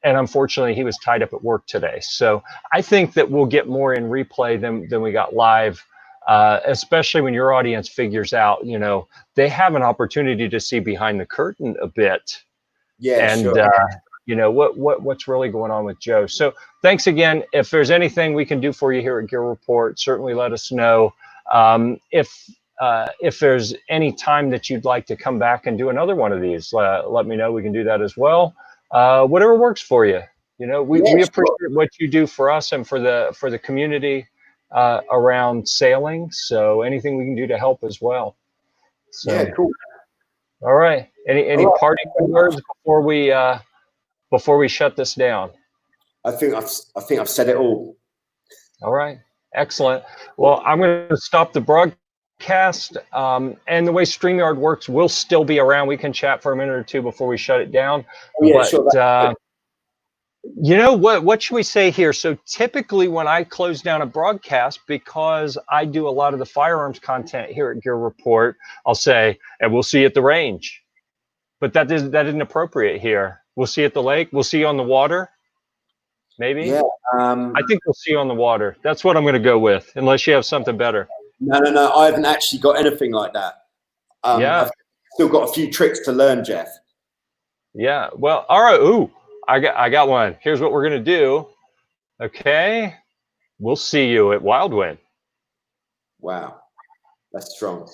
unfortunately, he was tied up at work today. So I think that we'll get more in replay than we got live. Especially when your audience figures out, you know, they have an opportunity to see behind the curtain a bit. Yeah, and sure. You know what's really going on with Joe. So thanks again. If there's anything we can do for you here at Gear Report, certainly let us know. If there's any time that you'd like to come back and do another one of these, let me know. We can do that as well. Whatever works for you. You know, we appreciate what you do for us and for the community around sailing. So anything we can do to help as well. So, yeah, cool. All right. Any parting words before we shut this down? I think I've said it all. All right. Excellent. Well, I'm going to stop the broadcast. And the way StreamYard works, we'll still be around. We can chat for a minute or two before we shut it down. Yeah, but, sure. You know what should we say here? So typically when I close down a broadcast, because I do a lot of the firearms content here at Gear Report, I'll say, and we'll see you at the range. But that isn't appropriate here. We'll see you at the lake. We'll see you on the water. Maybe. Yeah. I think we'll see you on the water. That's what I'm going to go with, unless you have something better. No. I haven't actually got anything like that. Yeah. I've still got a few tricks to learn, Jeff. Yeah. Well, all right. Ooh. I got one. Here's what we're going to do. Okay. We'll see you at Wildwind. Wow. That's strong.